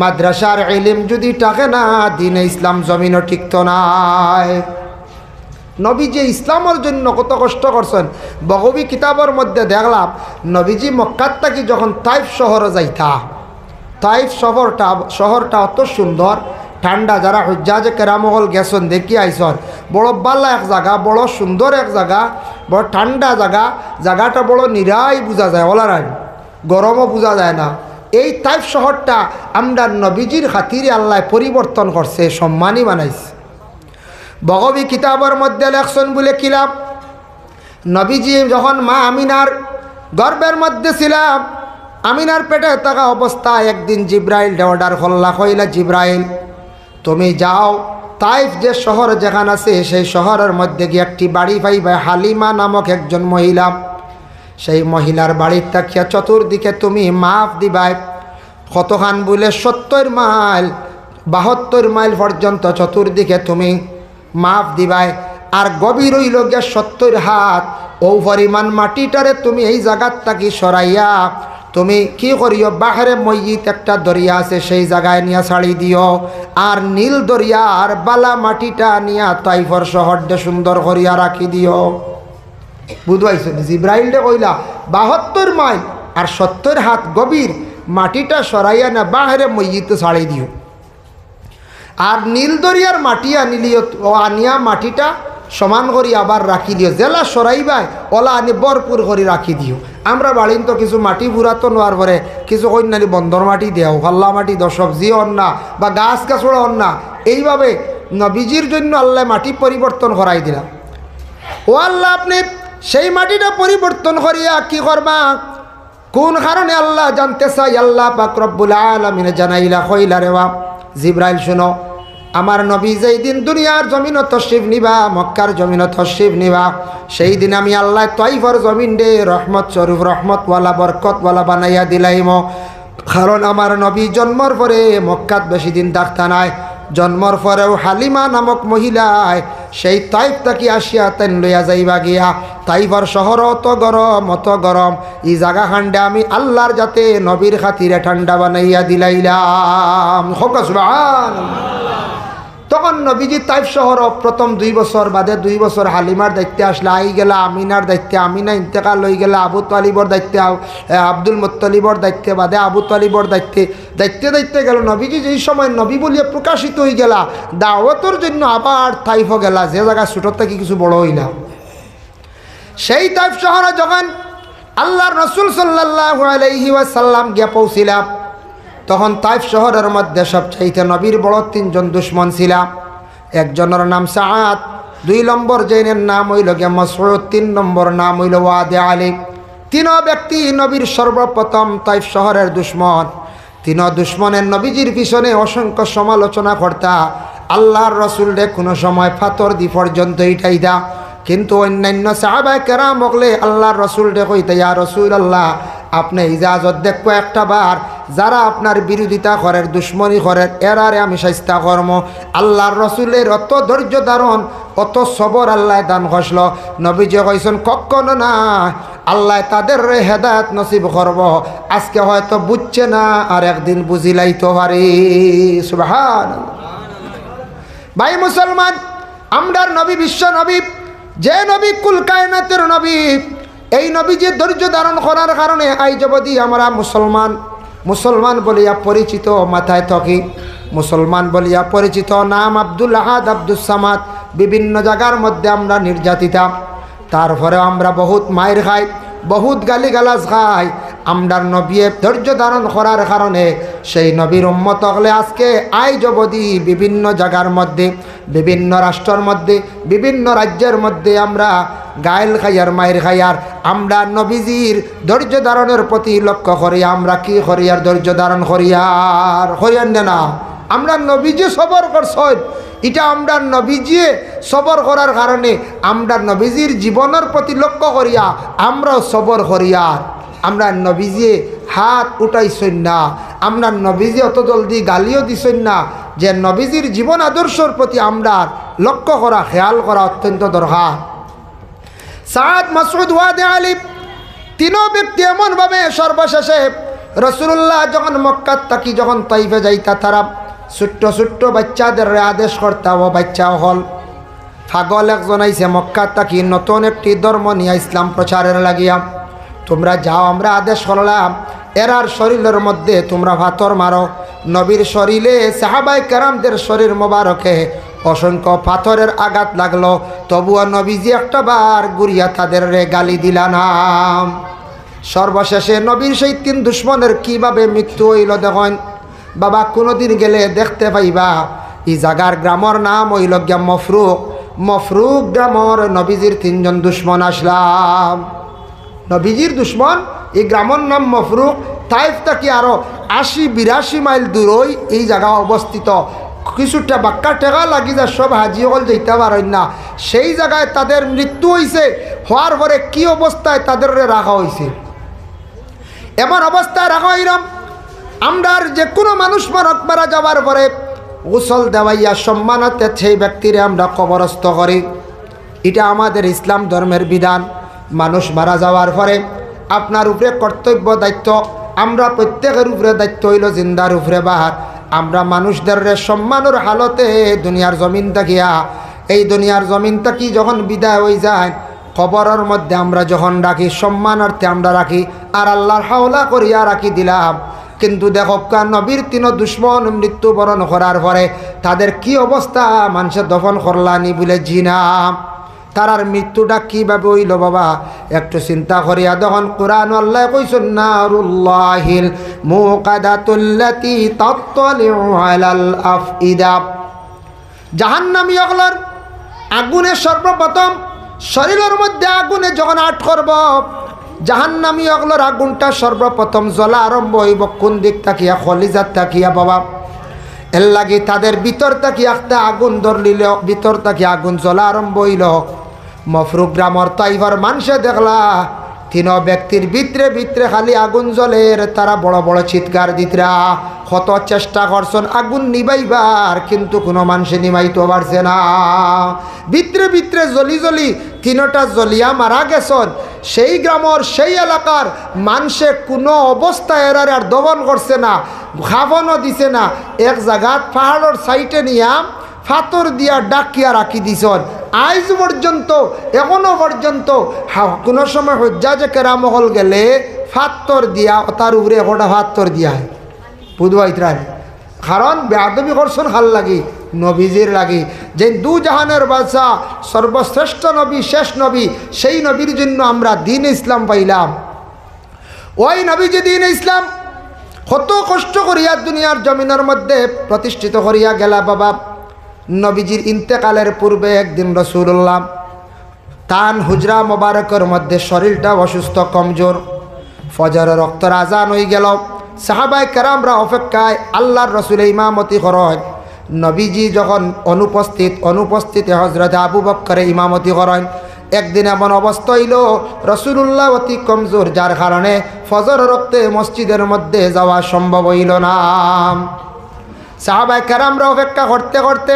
মাদ্রাসার ইলিম যদি থাকে না, দ্বীন ইসলাম জমিনও টিকত নাই। নবীজি ইসলামের জন্য কত কষ্ট করছেন। বগবী কিতাবের মধ্যে দেখলাম নবীজি মক্কার থাকি যখন তাইফ শহরে যাইতা, তাইফ শহরটা অত সুন্দর ঠান্ডা, যারা হুজ্জাজে কেরামহল গেছেন দেখি আইসন, বড় বাল্লা এক জায়গা, বড় সুন্দর এক জায়গা, বড় ঠান্ডা জায়গা, জায়গাটা বড় নিরাই বোঝা যায়, ওলারাই গরমও বোঝা যায় না। এই তাইফ শহরটা আমরা নবীজির খাতিরে আল্লাহ পরিবর্তন করছে, সম্মানী বানাইছে। বগবী কিতাবের মধ্যে লেখছেন বলে কিলাম, নবীজি যখন মা আমিনার গর্ভের মধ্যে ছিলাম, আমিনার পেটে থাকা অবস্থায় একদিন জিব্রাইল অর্ডার করলা, কইলা জিব্রাইল তুমি যাও তাইফ যে শহর যেখানে আছে সেই শহরের মধ্যে গিয়ে একটি বাড়ি পাইবা, হালিমা নামক একজন মহিলা, সেই মহিলার বাড়ির তাকিয়া চতুর্দিকে তুমি মাপ দিবাই। কতখান বলে 70 মাইল 72 মাইল পর্যন্ত চতুর্দিকে তুমি মাপ দিবাই। আর গভীর হইল গিয়া 70 হাত। ও পরিমাণ মাটিটারে তুমি এই জায়গার থাকি সরাইয়া তুমি কি করিও, বাহারে ময়িত একটা দরিয়া আছে সেই জায়গায় নিয়ে ছাড়ি দিও, আর নীল দরিয়া আর বালা মাটিটা নিয়া তাইফর শহরটা সুন্দর করিয়া রাখি দিও। বুঝবাইছেন? জিব্রাইলরে কইলা 72 মাইল আর 70 হাত গভীর মাটিটা সরাইয়া না বাহারে ময়িত ছাড়ি দিও, আর নীল দরিয়ার মাটি আনিলিও, ও আনিয়া মাটিটা সমান করি আবার রাখি দিও, জেলা সরাইবাই ওলা আনি ভরপুর করে রাখি দিও। আমরা বাড়িন তো কিছু মাটি পুরাতো নোয়ার পরে কিছু কন্যানি বন্দর মাটি দেও, ফাল্লা মাটি দাও, সবজি অন্না বা গাছ গাছড়া অন্না, এইভাবে নবীজির জন্য আল্লাহ মাটি পরিবর্তন করাই দিলাম। ও আল্লাহ আপনি সেই মাটিটা পরিবর্তন করিয়া কি করবা, কোন কারণে আল্লাহ জানতে চাই। আল্লাহ পাক রব্বুল আলামিন জানাইলা, কইলা রে বাপ জিব্রাইল শুনো, আমার নবী যেই দিন দুনিয়ার জমিন তশরিফ নিবা, মক্কার জমিন তশরিফ নিবা, সেই দিন আমি আল্লাহ তাইফর জমিন দে রহমত স্বরূপ রহমতওয়ালা বরকতওয়ালা বানাইয়া দিলাইম। কারণ আমার নবী জন্মর পরে মক্কাত বেশি দিন থাকতা নাই, জন্মর পরেও হালিমা নামক মহিলায় সেই তাইফ তাকি আসিয়া তেন লইয়া যাইবা গিয়া। তাইফর শহর অত গরম, এই জায়গা খান্ডে আমি আল্লাহর যাতে নবীর খাতিরে ঠান্ডা বানাইয়া দিলাইলাম। তখন নবীজি তাইফ শহর প্রথম 2 বছর বাদে 2 বছর হালিমার দায়িত্বে আসলে, আই গেলা আমিনার দায়িত্বে, আমিনা ইন্তেকাল হয়ে গেলা আবু তালিবর দায়িত্বে, আব্দুল মুত্তালিবর দায়িত্বে, বাদে আবু তালিবর দায়িত্বে গেল। নবীজি যেই সময় নবী বলিয়া প্রকাশিত হয়ে গেলা, দাওয়াতর জন্য আবার তাইফ গেলা, যে জায়গায় ছোটোর থেকে কিছু বড় হইলা। সেই তাইফ শহরে যখন আল্লাহর রাসূল সাল্লাল্লাহু আলাইহি ওয়াসাল্লাম গিয়া পৌঁছিলাম, তখন তাইফ শহরের মধ্যে সবচাইতে নবীর বড় 3 জন দুশ্মন ছিল। একজনের নাম সাআদ, 2 নম্বর জেনের নাম হইল গিয়া মাসউদ, 3 নম্বর নাম হইল ওয়াদি আলী। 3 ব্যক্তি নবীর সর্বপ্রথম তাইফ শহরের দুশ্মন। 3 দুশ্মনের নবীজির পিছনে অসংখ্য সমালোচনা করতা, আল্লাহর রাসূলরে কোনো সময় ফাতর দি পর্যন্ত ইটাইতা। কিন্তু অন্যান্য সাহাবায়ে কেরাম বলে আল্লাহর রাসূলরে কইতা, ইয়া রাসূলুল্লাহ আপনি ইজাজত দেখো একটা বার, যারা আপনার বিরোধিতা করেন, দুশ্মনী করেন, এরারে আমি শাস্তা কর্ম। আল্লাহর রাসূলের অত ধৈর্য ধারণ, অত সবর আল্লাহ দান করল। নবীজি কইছেন কখনো না, আল্লাহ তাদের হেদায়েত নসিব করব। আজকে হয়তো বুঝছে না, আর একদিন বুঝিলাইতে পারে। সুবহানাল্লাহ। ভাই মুসলমান, আমরার নবী বিশ্ব নবী, যে নবী কুল কায়নাতের নবী, এই নবী যে ধৈর্য ধারণ করার কারণে আজ অবধি আমরা মুসলমান বলিয়া পরিচিত, মাথায় থাকি মুসলমান বলিয়া পরিচিত। নাম আব্দুল আহাদ, আব্দুস সামাদ, বিভিন্ন জায়গার মধ্যে আমরা নির্যাতিতা, তারপরে আমরা বহুত মায়ের খাই, বহুত গালিগালাজ খাই। আমরার নবী ধৈর্য ধারণ করার কারণে সেই নবীর উম্মত হলে আজকে আজ অবধি বিভিন্ন জায়গার মধ্যে, বিভিন্ন রাষ্ট্রের মধ্যে, বিভিন্ন রাজ্যের মধ্যে আমরা গায়েল খাইয়ার মায়ের খাইয়ার। আমরা নবীজির ধৈর্য ধারণের প্রতি লক্ষ্য করি, আমরা কি করিয়ার ধৈর্য ধারণ করিয়ার না। আমরা নবীজি সবর করছেন, এটা আমরা নবীজি সবর করার কারণে আমরা নবীজির জীবনের প্রতি লক্ষ্য করিয়া আমরাও সবর করিয়ার। আমরা নবীজি হাত উঠাইছেন না, আমরা নবীজি অত জলদি গালিও দিছেন না, যে নবীজির জীবন আদর্শের প্রতি আমরা লক্ষ্য করা খেয়াল করা অত্যন্ত দরকার। সাদ, মাসউদ, ওয়াদে আলী তিনও ব্যক্তি এমনভাবে সর্বশেষে রাসূলুল্লাহ যখন মক্কাত থাকি যখন তাইফে যাইতা তারা ছোট্ট ছোট্ট বাচ্চাদের আদেশ করতা, ও বাচ্চা হল পাগল একজন আইছে মক্কাত থাকি নতুন একটি ধর্ম নিয়ে ইসলাম প্রচারের লাগিয়া, তোমরা যাও, আমরা আদেশ করলাম এরার শরীরের মধ্যে তোমরা পাথর মারো। নবীর শরীরে সাহাবায়ে কেরামদের শরীর মোবারকে অসংখ্য পাথরের আঘাত লাগলো, তবুও নবীজি একটা বার গুড়িয়া তাদের গালি দিলা না। সর্বশেষে নবীর সেই 3 দুশ্মনের কিভাবে মৃত্যু হইল দেখেন বাবা। কোনোদিন গেলে দেখতে পাইবা এই জাগার গ্রামের নাম হইল গিয়া মফরুক। মফরুক গ্রামের নবীজির 3 জন দুশ্মন আসলাম। নবীজির দুশ্মন এই গ্রামের নাম মফরুক। তাইফ থেকে আরো 80-82 মাইল দূরই এই জায়গা অবস্থিত। কিছুটা বাক্কা টেকা লাগি যা সব হাজি হল যেতে পারেন না। সেই জায়গায় তাদের মৃত্যু হয়েছে। হওয়ার পরে কি অবস্থায় তাদের রাখা হয়েছে, এমন অবস্থায় রাখা হইলাম আমরা যে কোনো মানুষ মারা যাওয়ার পরে গোসল দেওয়াইয়া সম্মানতে সেই ব্যক্তিরে আমরা কবরস্থ করি। এটা আমাদের ইসলাম ধর্মের বিধান। মানুষ মারা যাওয়ার পরে আপনার উপরে কর্তব্য দায়িত্ব, আমরা প্রত্যেকের উপরে দায়িত্ব হইল জিন্দার উপরে বাহার আমরা মানুষদের সম্মানের হালতে দুনিয়ার জমিন থাকিয়া এই দুনিয়ার জমিন থাকি যখন বিদায় হয়ে যায় কবরের মধ্যে আমরা যখন রাখি সম্মানার্থে আমরা রাখি আর আল্লাহর হাওলা করিয়া রাখি দিলাম। কিন্তু দেখো নবীর 3 দুশ্মন মৃত্যুবরণ করার পরে তাদের কি অবস্থা, মানুষের দফন করলানি বলে জিনা তারার মৃত্যুটা কিভাবে হইল বাবা একটু চিন্তা করিয়া দেখুন। কুরআন আল্লাহ কইছেন নারুল্লাহিল মুকাদাতুল্লাতি তাত্তালিউ আলাল আফইদা, জাহান্নামী অগলর আগুনে সর্বপ্রথম শরীরের মধ্যে আগুনে যখন আট করব জাহান্নামী অগলর আগুনটা সর্বপ্রথম জ্বলা আরম্ভ হইব কোন দিক তাকিয়া, কলিজাত তাকিয়া বাবা। এর লাগে তাদের ভিতর তাকিয়া একটা আগুন ধরলিল, ভিতর তাকিয়া আগুন জ্বলা আরম্ভ হইল। মফরুক গ্রামর তাইফার মানুষে দেখলা 3 ব্যক্তির ভিতরে ভিতরে খালি আগুন জ্বলের। তারা বড় বড় চিৎকার দিতরা, কত চেষ্টা করছেন আগুন নিবাইবার কিন্তু কোনো মানুষে নিবাইতে পারছে না। ভিতরে ভিতরে জ্বলি জ্বলি 3টা জ্বলিয়া মারা গেছেন। সেই গ্রামর সেই এলাকার মানুষে কোনো অবস্থায় এরার আর দমন করছে না, খাবনও দিছে না। এক জায়গাত পাহাড়ের সাইটে নিয়া ফাতর দিয়া ডাকিয়া রাখি দিছন। আজ পর্যন্ত এখনো পর্যন্ত কোনো সময় হজ্জাজে কেরামহল গেলে ফাতর দিয়া তার উপরে একটা ফাতর দিয়া বুধবাইতরানি, কারণ বেয়াদবি করছেন ভাল লাগি নবীজির লাগি যে 2 জাহানের বাদশা সর্বশ্রেষ্ঠ নবী শেষ নবী, সেই নবীর জন্য আমরা দিন ইসলাম পাইলাম। ওই নবীজি দিন ইসলাম কত কষ্ট করিয়া দুনিয়ার জমিনের মধ্যে প্রতিষ্ঠিত করিয়া গেলা বাবা। নবীজির ইন্তেকালের পূর্বে একদিন রাসূলুল্লাহ তান হুজরা মোবারকের মধ্যে শরীরটা অসুস্থ কমজোর, ফজরের রক্তর আজান হয়ে গেল। সাহাবায়ে কেরামরা অপেক্ষায় আল্লাহর রাসূল ইমামতি করেন। নবীজি যখন অনুপস্থিতে হযরত আবু বকর ইমামতি করেন। একদিন এমন অবস্থা হইল রাসূলুল্লাহ অতি কমজোর, যার কারণে ফজর রক্তে মসজিদের মধ্যে যাওয়া সম্ভব হইল না। সাহাবায়ে কেরামরা অপেক্ষা করতে করতে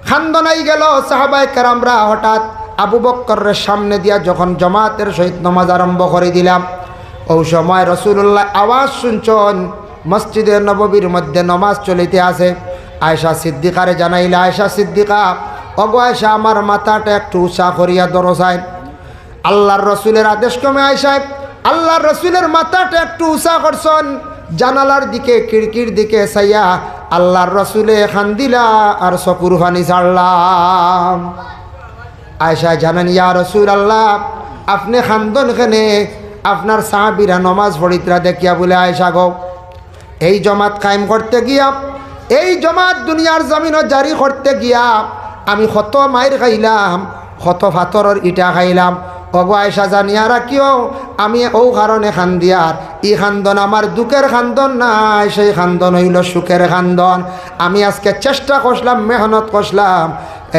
খান্দনাই গেল। সাহাবায়ে কেরামরা হঠাৎ আবু বকরের সামনে দিয়া যখন জামাতের সহিত নামাজ আরম্ভ করে দিলাম, ওই সময় রাসূলুল্লাহ আওয়াজ শুনছেন মসজিদে নববীর মধ্যে নামাজ চলিতে আছে। আয়েশা সিদ্দিকারে জানাইলা, আয়েশা সিদ্দিকা, ওগো আয়েশা আমার মাথাটা একটু উঁচা করিয়া দরজায়। আল্লাহর রসুলের আদেশ ক্রমে আয়েশা আল্লাহর রসুলের মাথাটা একটু উঁচা করছেন। জানালার দিকে খিড়কির দিকে চাইয়া আল্লাহর রসুলে খান্দিলা আর চকুর পানি ছাড়লাম। আয়েশা জানান, ইয়া রাসূলুল্লাহ আপনি খান্দন খেনে আপনার সাহাবীরা নমাজ পড়িতরা দেখিয়া বলে আয়েশা গো, এই জমাত কায়েম করতে গিয়া, এই জমাত দুনিয়ার জমিনও জারি করতে গিয়া আমি কত মাইর খাইলাম, কত ফাতরের ইটা খাইলাম। ওগো আয়েশা জানিয়া রাখিও আমি ও কারণে খান্দিয়ার, ই খান্দন আমার দুঃখের খান্দন নাই, সেই খান্দন হইল সুখের খান্দন। আমি আজকে চেষ্টা করলাম, মেহনত করলাম,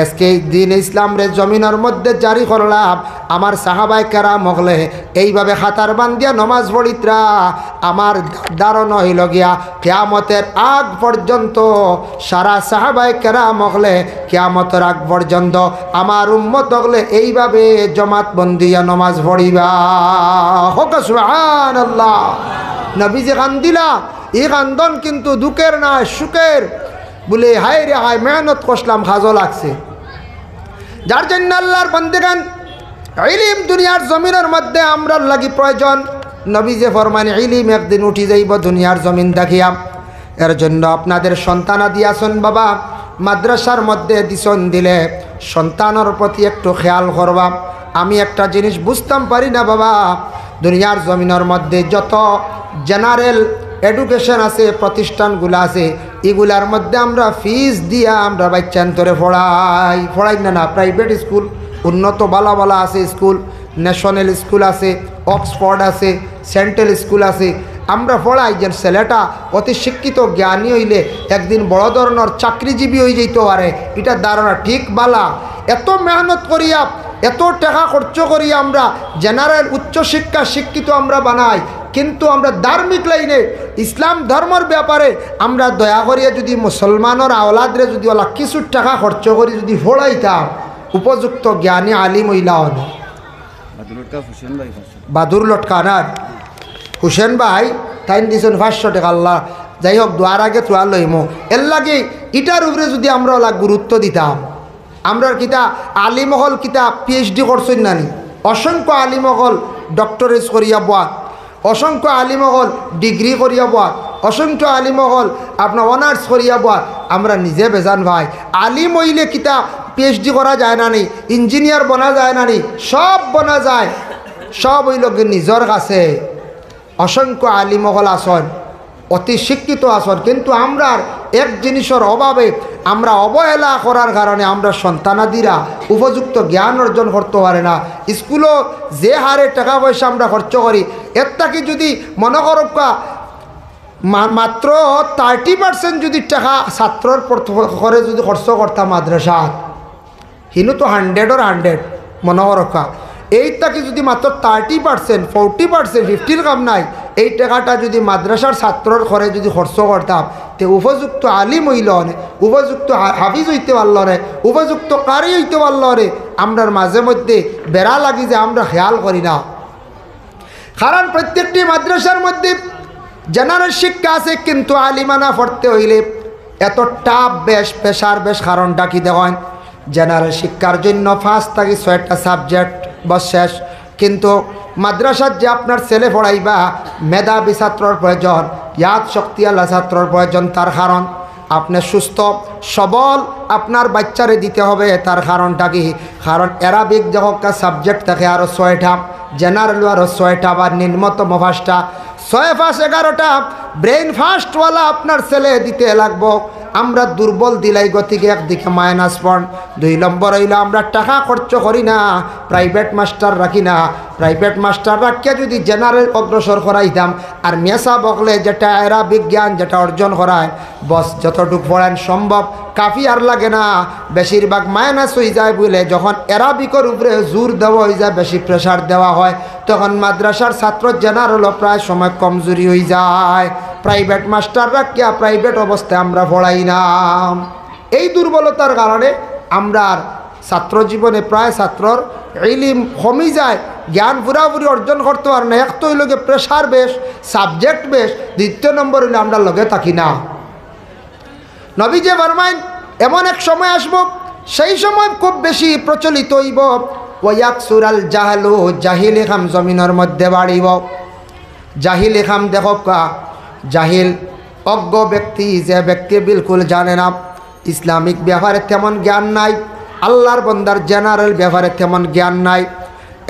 আজকে দিন ইসলাম রে জমিনের মধ্যে জারি করলাম। আমার সাহাবায়ে কেরাম হলে এইভাবে খাতার বান্ধিয়া নমাজ পড়িতরা। আমার ধারণা হইল গিয়া কিয়ামতের আগ পর্যন্ত সারা সাহাবায়ে কেরাম হলে কিয়ামতের আগ পর্যন্ত আমার উম্মত হলে এইভাবে জমাত বন্দিয়া নমাজ পড়িবা। হোক সুবহানাল্লাহ। নবীজি কান্দিলা, এই কান্দন কিন্তু দুঃখের না, সুখের। বলে হায় রে হায়, মেহনত করলাম, খাজো লাগছে। যার জন্য আল্লাহর বান্দেগান ইলম দুনিয়ার জমিনের মধ্যে আমরার লাগি প্রয়োজন। নবী যে ফরমান ইলম একদিন উঠি যাইব দুনিয়ার জমিন দেখিয়া। এর জন্য আপনাদের সন্তানাদি আসুন বাবা, মাদ্রাসার মধ্যে দিছন দিলে সন্তানের প্রতি একটু খেয়াল করবা। আমি একটা জিনিস বুঝতাম পারি না বাবা, দুনিয়ার জমিনের মধ্যে যত জেনারেল এডুকেশন আছে, প্রতিষ্ঠানগুলো আছে, এগুলার মধ্যে আমরা ফিস দিয়া আমরা বাচ্চান্তরে পড়াই না। প্রাইভেট স্কুল উন্নত বালা বালা আছে, স্কুল ন্যাশনাল স্কুল আছে, অক্সফোর্ড আছে, সেন্ট্রাল স্কুল আছে, আমরা পড়াই যে ছেলেটা অতি শিক্ষিত জ্ঞানী হইলে একদিন বড় ধরনের চাকরিজীবী হয়ে যেতে পারে। এটা ধারণা ঠিক বালা। এত মেহনত করিয়া, এত টাকা খরচ করিয়া আমরা জেনারেল উচ্চশিক্ষা শিক্ষিত আমরা বানাই, কিন্তু আমরা ধার্মিক লাইনে ইসলাম ধর্মের ব্যাপারে আমরা দয়া করিয়া যদি মুসলমানের আওলাদরে যদি ওলা কিছু টাকা খরচ করি যদি পড়াইতাম, উপযুক্ত জ্ঞানী আলিম হইলা হন। বাদুর লটকানার হুসেন ভাই তাই দিয়েছেন 500 টাকা। আল্লাহ যাই হোক, দোয়ার আগে তোয়ার লইমো। এর লাগে ইটার উপরে যদি আমরা ওলা গুরুত্ব দিতাম, আমরা কিতা আলিমহল কিতা PhD করছেন নানি, অসংখ্য আলিমহল ডক্টরেট করিয়া বয়া, অসংখ্য আলিমহল ডিগ্রি করিয়া বয়া, অসংখ্য আলিমহল আপনার অনার্স করিয়া বয়া। আমরা নিজে বেজান ভাই, আলিম হইলে কিতা PhD করা যায় না নি, ইঞ্জিনিয়ার বনা যায় না নি, সব বনা যায়। সব হইল নিজের কাছে। অসংখ্য আলিমহল আসন, অতি শিক্ষিত আসন, কিন্তু আমরা এক জিনিসের অভাবে আমরা অবহেলা করার কারণে আমরা সন্তানাদিরা উপযুক্ত জ্ঞান অর্জন করতে পারে না। স্কুলও যে হারে টাকা পয়সা আমরা খরচ করি, এর থেকে যদি মনে করবা মাত্র 30% যদি টাকা ছাত্রর করে যদি খরচ করতাম মাদ্রাসা, হিনু তো 100 মনে করবা। এইটাকে যদি মাত্র 30%, 40%, 50 কাম নাই, এই টাকাটা যদি মাদ্রাসার ছাত্রর ঘরে যদি খরচ করতাম, তে উপযুক্ত আলিম হইল রে, উপযুক্ত হাফিজ হইতে পারল রে, উপযুক্ত কারি হইতে পারল রে। আমরার মাঝে মধ্যে বেড়া লাগি যে আমরা খেয়াল করি না। কারণ প্রত্যেকটি মাদ্রাসার মধ্যে জেনারেল শিক্ষা আছে, কিন্তু আলিমানা পড়তে হইলে এত টাপ বেশ, পেশার বেশ। কারণটা কি দেখেন, জেনারেল শিক্ষার জন্য 5 থেকে 6টা সাবজেক্ট বস শেষ, কিন্তু মাদ্রাসার যে আপনার ছেলে পড়াইবা মেধাবী ছাত্রর প্রয়োজন, ইয়াদ শক্তিওয়ালা ছাত্রর প্রয়োজন। তার কারণ আপনি সুস্থ সবল আপনার বাচ্চারে দিতে হবে। তার কারণটা কি, কারণ অ্যারাবিক যখন সাবজেক্ট থাকে আরও 6টা, জেনারেল আরও 6টা, বা নিম্নতম 5টা, 6 5 11টা ব্রেইন ফাস্টওয়ালা আপনার ছেলে দিতে লাগবো। আমরা দুর্বল দিলাই গতিকে একদিকে -1। 2 নম্বর হইল আমরা টাকা খরচ করি না, প্রাইভেট মাস্টার রাখি না। প্রাইভেট মাস্টার রাখিয়া যদি জেনারেল অগ্রসর করাইতাম, আর মেসা বকলে যেটা এরা বিজ্ঞান যেটা অর্জন করায়, বস যতটুকু পড়েন সম্ভব কাফি আর লাগে না, বেশিরভাগ মাইনাস হয়ে যায়। বলে যখন এরাবিকের উপরে জোর দেওয়া হয়ে যায়, বেশি প্রেশার দেওয়া হয়, তখন মাদ্রাসার ছাত্র জেনারেলও প্রায় সময় কমজোরি হয়ে যায়। প্রাইভেট মাস্টার রাখিয়া প্রাইভেট অবস্থায় আমরা পড়াই না। এই দুর্বলতার কারণে আমরা ছাত্র জীবনে প্রায় ছাত্রর ইলম কমে যায়, জ্ঞান পুরাপুরি অর্জন করতে পারে না। এক তো হইল প্রেশার বেশ, সাবজেক্ট বেশ, দ্বিতীয় নম্বর হইলে আমরা লগে থাকি না। নবী যে ফরমাইন এমন এক সময় আসবো, সেই সময় খুব বেশি প্রচলিত হইব ওয়াকসুরাল জাহালু, জাহিল খাম জমিনের মধ্যে বাড়িব। জাহিল খাম দেখো কা, জাহিল অজ্ঞ ব্যক্তি, যে ব্যক্তি বিলকুল জানে না, ইসলামিক ব্যাপারে তেমন জ্ঞান নাই, আল্লাহর বন্দার জেনারেল ব্যাপারে তেমন জ্ঞান নাই।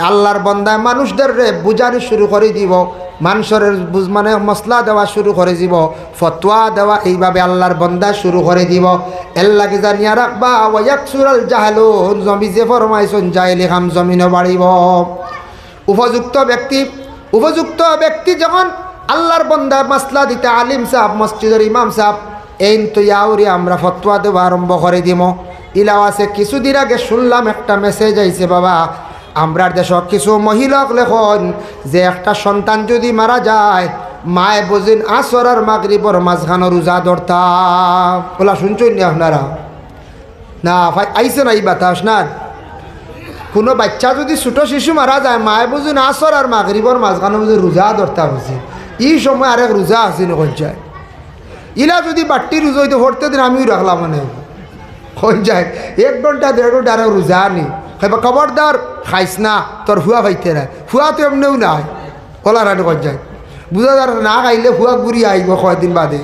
আল্লাহর বন্দায় মানুষদের বুঝানি শুরু করে দিব, মানুষের মানে মশলা দেওয়া শুরু করে দিব, ফতোয়া দেওয়া এইভাবে আল্লাহর বন্দা শুরু করে দিব। এর লাগে জানিয়া রাখবা ওয়াকসুরাল জাহালু, জমি যে ফরমাইছেন জাহিলি খাম জমিনে বাড়িব। উপযুক্ত ব্যক্তি যখন আল্লাহর বন্দা মাসলা দিতে আলিম সাহেব, মসজিদের ইমাম সাহেব, এই তো ইয়াউরি আমরা ফতোয়া দেওয়া আরম্ভ করে দিব। ইলাও আছে। কিছুদিন আগে শুনলাম একটা মেসেজ আইছে বাবা, আমরার দেশ কিছু মহিলাক লেখন যে একটা সন্তান যদি মারা যায় মায় বুঝিন আসর আর মাগরিবর মাঝখানো রোজা ধরতাম। ওলা শুনছেন নি আপনারা? না ভাই আইসে না এই বাতাস না। কোনো বাচ্চা যদি ছোটো শিশু মারা যায় মায় বুঝিন আসর আর মাগরিবর মাঝখানো বুঝি রোজা ধরতাম বুঝি এই সময় আরেক রোজা আসেন হয়ে যায়। ইলা যদি বাট্টি রোজা হইতে ভরতে দিন আমিও রাখলাম মানে হয়ে যায় 1 ঘন্টা 1.5 ঘন্টা আরেক রোজা নি খাইবা খবরদার খাইস না তোর ফুয়া ভাইতে না, ফুয়া তো এমনিও নাই ওলা রানি হয়ে যায়। বুঝা যার না খাইলে ফুয়া ঘুরি আইব কয়দিন বাদে।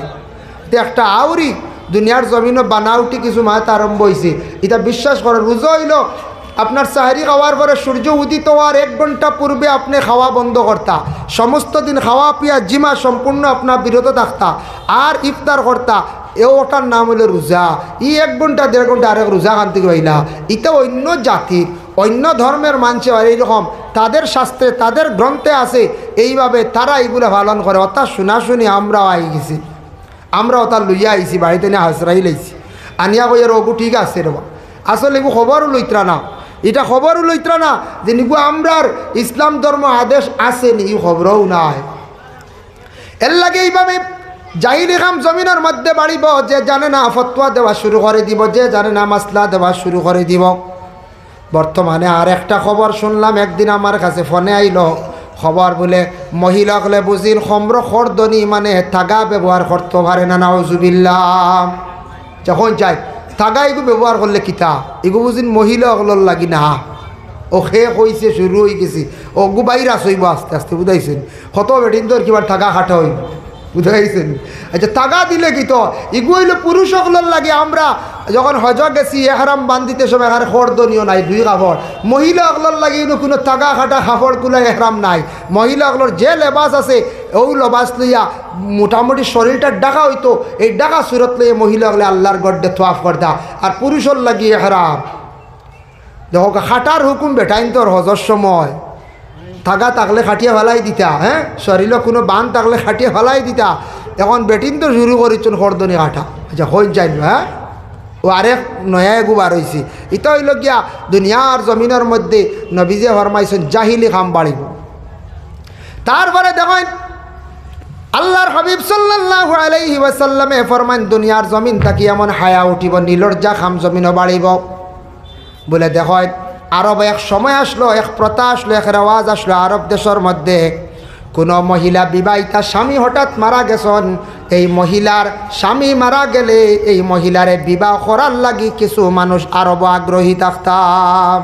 তো একটা আউরি দুনিয়ার জমিনও বানাউটি কিছু মাত আরম্ভ হয়েছে। এটা বিশ্বাস করেন রোজা হইল আপনার সাহারি খাওয়ার পরে সূর্য উদিত হওয়ার 1 ঘন্টা পূর্বে আপনি খাওয়া বন্ধ করতা, সমস্ত দিন খাওয়া পিয়া জিমা সম্পূর্ণ আপনার বিরত থাকতা আর ইফতার করতা। ওটার নাম হলো রোজা। 1 ঘন্টা 1.5 ঘন্টা আরেক রোজা কান থেকে হইলা। এটা অন্য জাতির অন্য ধর্মের মানুষে এইরকম তাদের শাস্ত্রে তাদের গ্রন্থে আছে এইভাবে তারা এইগুলো পালন করে। অর্থাৎ শুনি আমরাও আই গেছি, আমরাও তার লইয়া আইছি বাড়িতে নিয়ে হাসরাই লাইছি আনিয়া কই আর ওগু ঠিক আছে রে। আসলে এগু খবরও লইত্রা না, এটা খবরও লইত্রা না যে নিগু আমরার ইসলাম ধর্ম আদেশ আছে নি খবরও নাই। এর লাগে এইভাবে জাহিলি কাম জমিনের মধ্যে বাড়িব। যে জানে না ফতোয়া দেওয়া শুরু করে দিব, যে জানে না মাসলা দেওয়া শুরু করে দিব। বর্তমানে আর একটা খবর শুনলাম, একদিন আমার কাছে ফোনে আইল খবর বলে মহিলাকলে বুঝিন খম্র খরদনি মানে থাগা ব্যবহার করতে পারে না। নাউজুবিল্লাহ। যখন চাই থাগা এগু ব্যবহার করলে কিতা এগু বুঝিন মহিলাগুলোর লাগি না। ও খে কইছে শুরু হয়ে গেছি ও গু বাইরাস হইব আস্তে আস্তে বুঝাইছেন। কত বেটিন তোর কিবার থাগা খাটা হইব বুঝাইছেন। আচ্ছা তাগা দিলে কি তো এগু হইলে পুরুষগুলোর লাগে। আমরা যখন হজ গেছি এহরাম বান্ধিতে সময় এখানে খরদনীয় নাই 2 কাপড়, মহিলাগুলোর লাগে কোনো তাগা খাটা কাপড় কুলা এহরাম নাই। মহিলাগুলোর যে লেবাস আছে ওই লেবাস লইয়া মোটামুটি শরীরটা ডাকা হইতো, এই ডাকা সুরত লইয়া মহিলাগুলো আল্লাহর গড্ডে তোয়াফ করতা। আর পুরুষের লাগি এহরাম দেখো খাটার হুকুম বেটাইন তোর হজর সময় থাকা থাকলে খাটিয়ে ফেলাই দিতা। হ্যাঁ শরীরে কোনো বান থাকলে খাটিয়ে ফেলাই দিতা। এখন বেটিন তো শুরু করেছেন খরদনি কাটা। আচ্ছা হয়ে যাইল। হ্যাঁ ও আরেক নয়া এগু বার হয়েছে। এটা হইল গিয়া দুনিয়ার জমিনের মধ্যে নবীজে ফরমাইছেন জাহিলি কাম বাড়িব। তারপরে দেখেন আল্লাহর হাবিব সাল্লাল্লাহু আলাইহি ওয়াসাল্লামে ফরমান দুনিয়ার জমিন থাকি এমন হায়া উঠিব নিলজ্জা খাম জমিনও বাড়িব বলে। দেখেন আরব এক সময় আসলো, এক প্রথা আসলো, এক রেওয়াজ আসলো আরব দেশের মধ্যে। কোনো মহিলা বিবাহিতা স্বামী হঠাৎ মারা গেছেন, এই মহিলার স্বামী মারা গেলে এই মহিলারে বিবাহ করার লাগি কিছু মানুষ আরব আগ্রহী থাকতাম।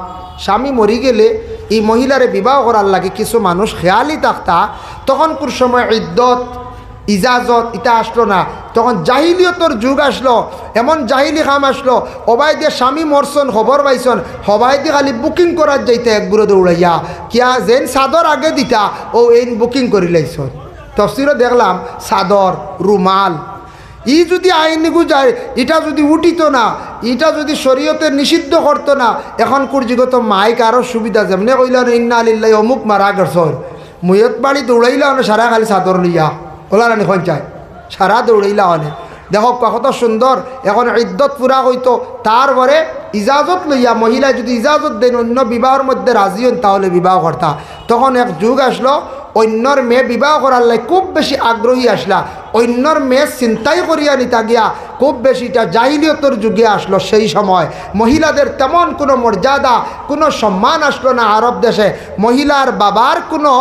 স্বামী মরি গেলে এই মহিলারে বিবাহ করার লাগে কিছু মানুষ খেয়ালি থাকতা। তখন কোন সময় ইদ্যত ইজাজত এটা আসলো না, তখন জাহিলিয়তর যুগ আসলো। এমন জাহিলি কাম আসলো হবাই দিয়ে স্বামী মরছন খবর পাইছন হবাই দিয়ে খালি বুকিং করার যাইতে একগুলো দৌড়াইয়া কিয়া যেন চাদর আগে দিতা ও এই বুকিং করি লাইছন। তফসিরও দেখলাম চাদর রুমাল ই যদি আইনিগু যায় এটা যদি উঠিত না, এটা যদি শরীয়তে নিষিদ্ধ করতো না, এখন কুরজিগত মাইক আরও সুবিধা। যেমনি কইলেন ইন্না লিল্লাহি অমুক মারা গেছর মুয়ত বাড়ি দৌড়াইলা অনে সারা খালি চাদর লইয়া ওলা রানি খন চায় সারা দৌড়াইলা অনে। দেখো কত সুন্দর। এখন ইদ্যত পুরা হইতো তারপরে ইজাজত লইয়া মহিলা যদি ইজাজত দেন অন্য বিবাহের মধ্যে রাজি হন তাহলে বিবাহ করতা। তখন এক যুগ আসলো অন্যর মেয়ে বিবাহ করার লাই খুব বেশি আগ্রহী আসলা। অন্যর মেয়ে চিন্তাই করিয়া নিতা গিয়া খুব বেশিটা জাহিলিয়তর যুগে আসলো। সেই সময় মহিলাদের তেমন কোনো মর্যাদা কোনো সম্মান আসলো না আরব দেশে। মহিলার বাবার কোনো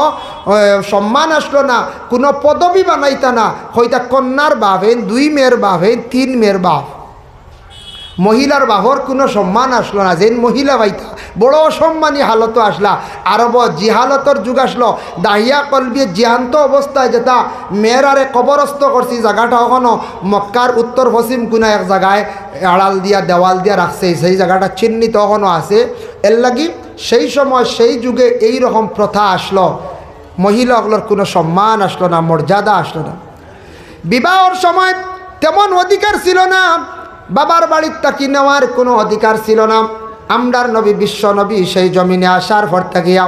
সম্মান আসলো না, কোনো পদবি বানাইতা না। হইতা কন্যার বাপ হেন 2 মেয়ের বাপ হেন 3 মেয়ের বাপ। মহিলার বাহর কোনো সম্মান আসলো না। যেন মহিলা বাইতা বড় অসম্মানী হালত আসলা। আরব জিহালতর যুগ আসলো। দাহিয়া কলবি জিহান্ত অবস্থায় যেটা মেয়েরারে কবরস্থ করছি জায়গাটা ওখানো মক্কার উত্তর পশ্চিম কোনা এক জায়গায় আড়াল দিয়া দেওয়াল দিয়া রাখছে, সেই জায়গাটা চিহ্নিত ওখানো আছে। এর লাগি সেই সময় সেই যুগে এই রকম প্রথা আসলো। মহিলাগুলোর কোনো সম্মান আসলো না, মর্যাদা আসলো না। বিবাহর সময় তেমন অধিকার ছিল না, বাবার বাড়ির তাকি নেওয়ার কোনো অধিকার ছিল না। আমরার নবী বিশ্ব নবী সেই জমিনে আসার পর থাকিয়া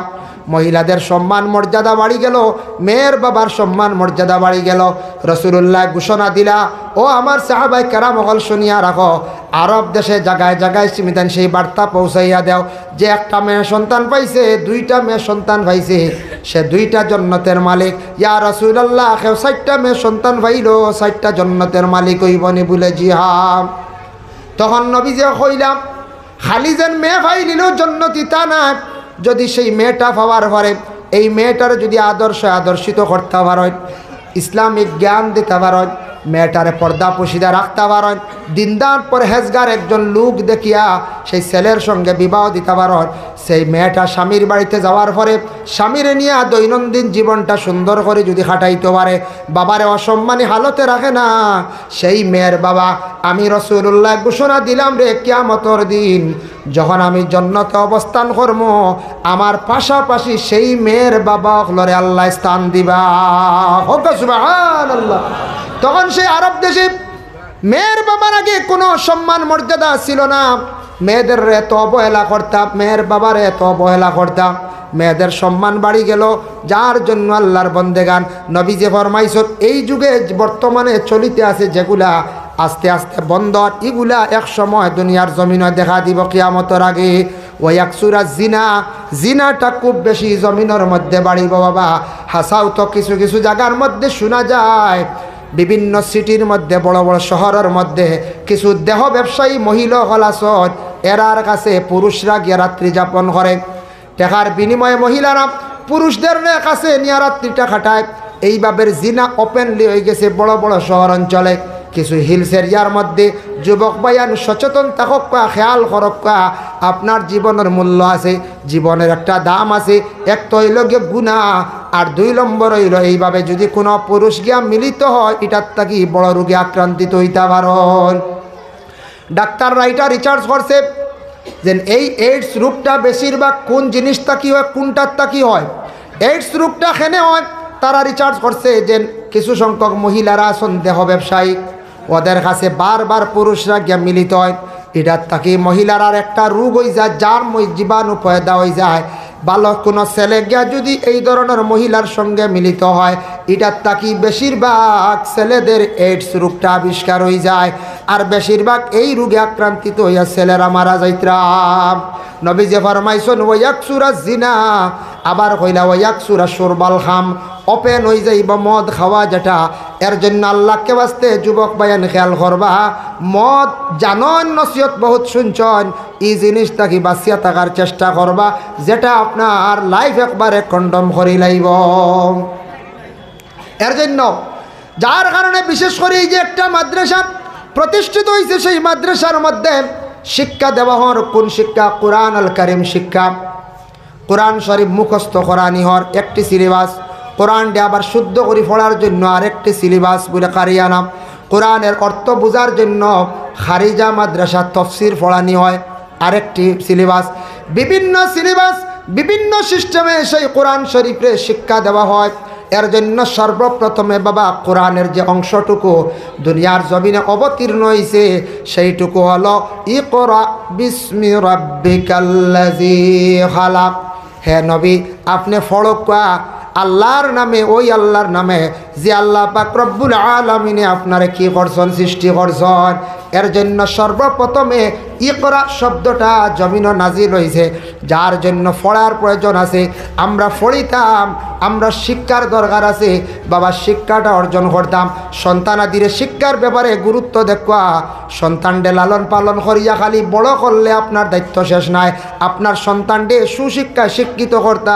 মহিলাদের সম্মান মর্যাদা বাড়ি গেল, মেয়ের বাবার সম্মান মর্যাদা বাড়ি গেল। রাসূলুল্লাহ ঘোষণা দিলা, ও আমার সাহাবায়ে কেরাম হল শুনিয়া রাখো, আরব দেশে জায়গায় জায়গায় সীমিতান সেই বার্তা পৌঁছাইয়া দেও যে একটা মেয়ে সন্তান পাইছে, 2টা মেয়ে সন্তান পাইছে, সে 2টা জান্নাতের মালিক। ইয়া রাসূলুল্লাহ, কেউ 4টা মেয়ে সন্তান পাইল, 4টা জান্নাতের মালিক হইবনি বলে? জি হ্যাঁ। তখন নবীজি কইলাম, খালি যেন মেয়ে পাইলিল জান্নাতি তা না, যদি সেই মেয়েটা পাওয়ার পরে এই মেয়েটার যদি আদর্শিত করতে পারেন, ইসলামিক জ্ঞান দিতে পারেন, মেয়েটারে পর্দা পুশিদা রাখতে পারেন, দিনদার পরহেজগার একজন লোক দেখিয়া সেই ছেলের সঙ্গে বিবাহ দিতে পারেন, সেই মেয়েটা স্বামীর বাড়িতে যাওয়ার পরে স্বামীরে নিয়ে দৈনন্দিন জীবনটা সুন্দর করে যদি খাটাইতে পারে, বাবারে অসম্মানী হালতে রাখে না, সেই মেয়ের বাবা আমি রাসূলুল্লাহ ঘোষণা দিলাম রে, কিয়ামতের দিন যখন আমি জান্নাতে অবস্থান করব, আমার পাশাপাশি সেই মেয়ের বাবা হলরে আল্লাহ স্থান দিবা। সুবহানাল্লাহ। তখন সেই আরব দেশে মেয়ের বাবার আগে কোনো সম্মান মর্যাদা ছিল না, মেয়েদের এত অবহেলা করতাম, মেয়ের বাবার এত অবহেলা করতাম, মেয়েদের সম্মান বাড়ি গেল, যার জন্য আল্লাহর বন্দেগান নবীজি ফরমাইছেন এই যুগে বর্তমানে চলিতে আছে যেগুলা আস্তে আস্তে বন্ধ, এগুলা এক সময় দুনিয়ার জমিনে দেখা দিব কিয়ামতের আগে। ওই একসুরা জিনাটা খুব বেশি জমিনের মধ্যে বাড়িব বাবা। হাসাও তো কিছু কিছু জায়গার মধ্যে শোনা যায়, বিভিন্ন সিটির মধ্যে বড় বড় শহরের মধ্যে কিছু দেহ ব্যবসায়ী মহিলা হলাসন, এরার কাছে পুরুষরা গিয়ে রাত্রি যাপন করে, টাকার বিনিময়ে মহিলারা পুরুষদের কাছে নিয়ে রাত্রিটা খাটায়। এইভাবে জিনা ওপেনলি হয়ে গেছে বড় বড় শহর অঞ্চলে। কিছু হিলস এরিয়ার মধ্যে যুবক ভাইয়ান সচেতন থাকা, খেয়াল করক্কা, আপনার জীবনের মূল্য আছে, জীবনের একটা দাম আছে। এক তো হইল গিয়ে গুনাহ, আর 2 নম্বর হইল এইভাবে যদি কোনো পুরুষ গিয়া মিলিত হয়, এটার থাকি বড় রোগে আক্রান্তিত হইতে পারেন। ডাক্তাররা এটা রিসার্চ করছে যে এই এইডস রোগটা বেশিরভাগ কোন জিনিসটা কি হয়, কোনটার তা কি হয়, এইডস রোগটা খেনে হয়। তারা রিসার্চ করছে যে কিছু সংখ্যক মহিলারা সন্দেহ ব্যবসায়ী, ওদের কাছে বারবার পুরুষরা গিয়া মিলিত হয়, এটার তাকে মহিলার একটা রোগ হয়ে যায়, যার জীবাণু পয়দা হয়ে যায়। ভালো কোনো ছেলে গিয়া যদি এই ধরনের মহিলার সঙ্গে মিলিত হয়, এটার তাকি বেশিরভাগ ছেলেদের এইডস রোগটা আবিষ্কার হয়ে যায়, আর বেশিরভাগ এই রোগে আক্রান্তিত হইয়া ছেলেরা মারা যাইতরাম। নবীজি ফরমাইছেন ওয়াকসুরা জিনা, আবার কইলা ওয়াকসুরা শুরবাল খাম, ওপেন হয়ে যাইব মদ খাওয়া যেটা। এর জন্য আল্লাহকে বাস্তে যুবক বায়ান খেয়াল করবা, মদ জানন নসিহত বহুত শুনছন, এই জিনিসটাকে বাঁচিয়া থাকার চেষ্টা করবা, যেটা আপনার লাইফ একবারে কন্ডম করি লাইব। এর জন্য যার কারণে বিশেষ করে এই যে একটা মাদ্রাসা প্রতিষ্ঠিত হয়েছে, সেই মাদ্রাসার মধ্যে শিক্ষা দেওয়া হওয়ার কোন শিক্ষা? কোরআন আল কারিম শিক্ষা, কোরআন শরীফ মুখস্থ করানি হওয়ার একটি সিলেবাস, কোরআনটা আবার শুদ্ধ করে পড়ার জন্য আরেকটি সিলেবাস বলে কারিয়ানাম, কোরআনের অর্থ বোঝার জন্য খারিজা মাদ্রাসা তফসির পড়ানি হয় আরেকটি সিলেবাস। বিভিন্ন সিলেবাস বিভিন্ন সিস্টেমে সেই কোরআন শরীফের শিক্ষা দেওয়া হয়। এর জন্য সর্বপ্রথমে বাবা কোরআনের যে অংশটুকু দুনিয়ার জমিনে অবতীর্ণ হয়েছে সেইটুকু হলো ইকরা বিস্মি রাব্বিকাল্লাযী খালাক। হে নবী, আপনি ফড়কা আল্লাহর নামে, ওই আল্লাহর নামে যে আল্লাহ পাক রব্বুল আলামিনে আপনারে কি করছেন, সৃষ্টি করছেন। এর জন্য সর্বপ্রথমে ইকরা শব্দটা জমিনে নাজিল হয়েছে, যার জন্য পড়ার প্রয়োজন আছে। আমরা পড়িতাম, আমরা শিক্ষার দরকার আছে বাবা, শিক্ষাটা অর্জন করতাম। সন্তানাদিরে শিক্ষার ব্যাপারে গুরুত্ব দেখা, সন্তানডে লালন পালন করিয়া খালি বড় করলে আপনার দায়িত্ব শেষ নাই। আপনার সন্তানডে সুশিক্ষায় শিক্ষিত করতা,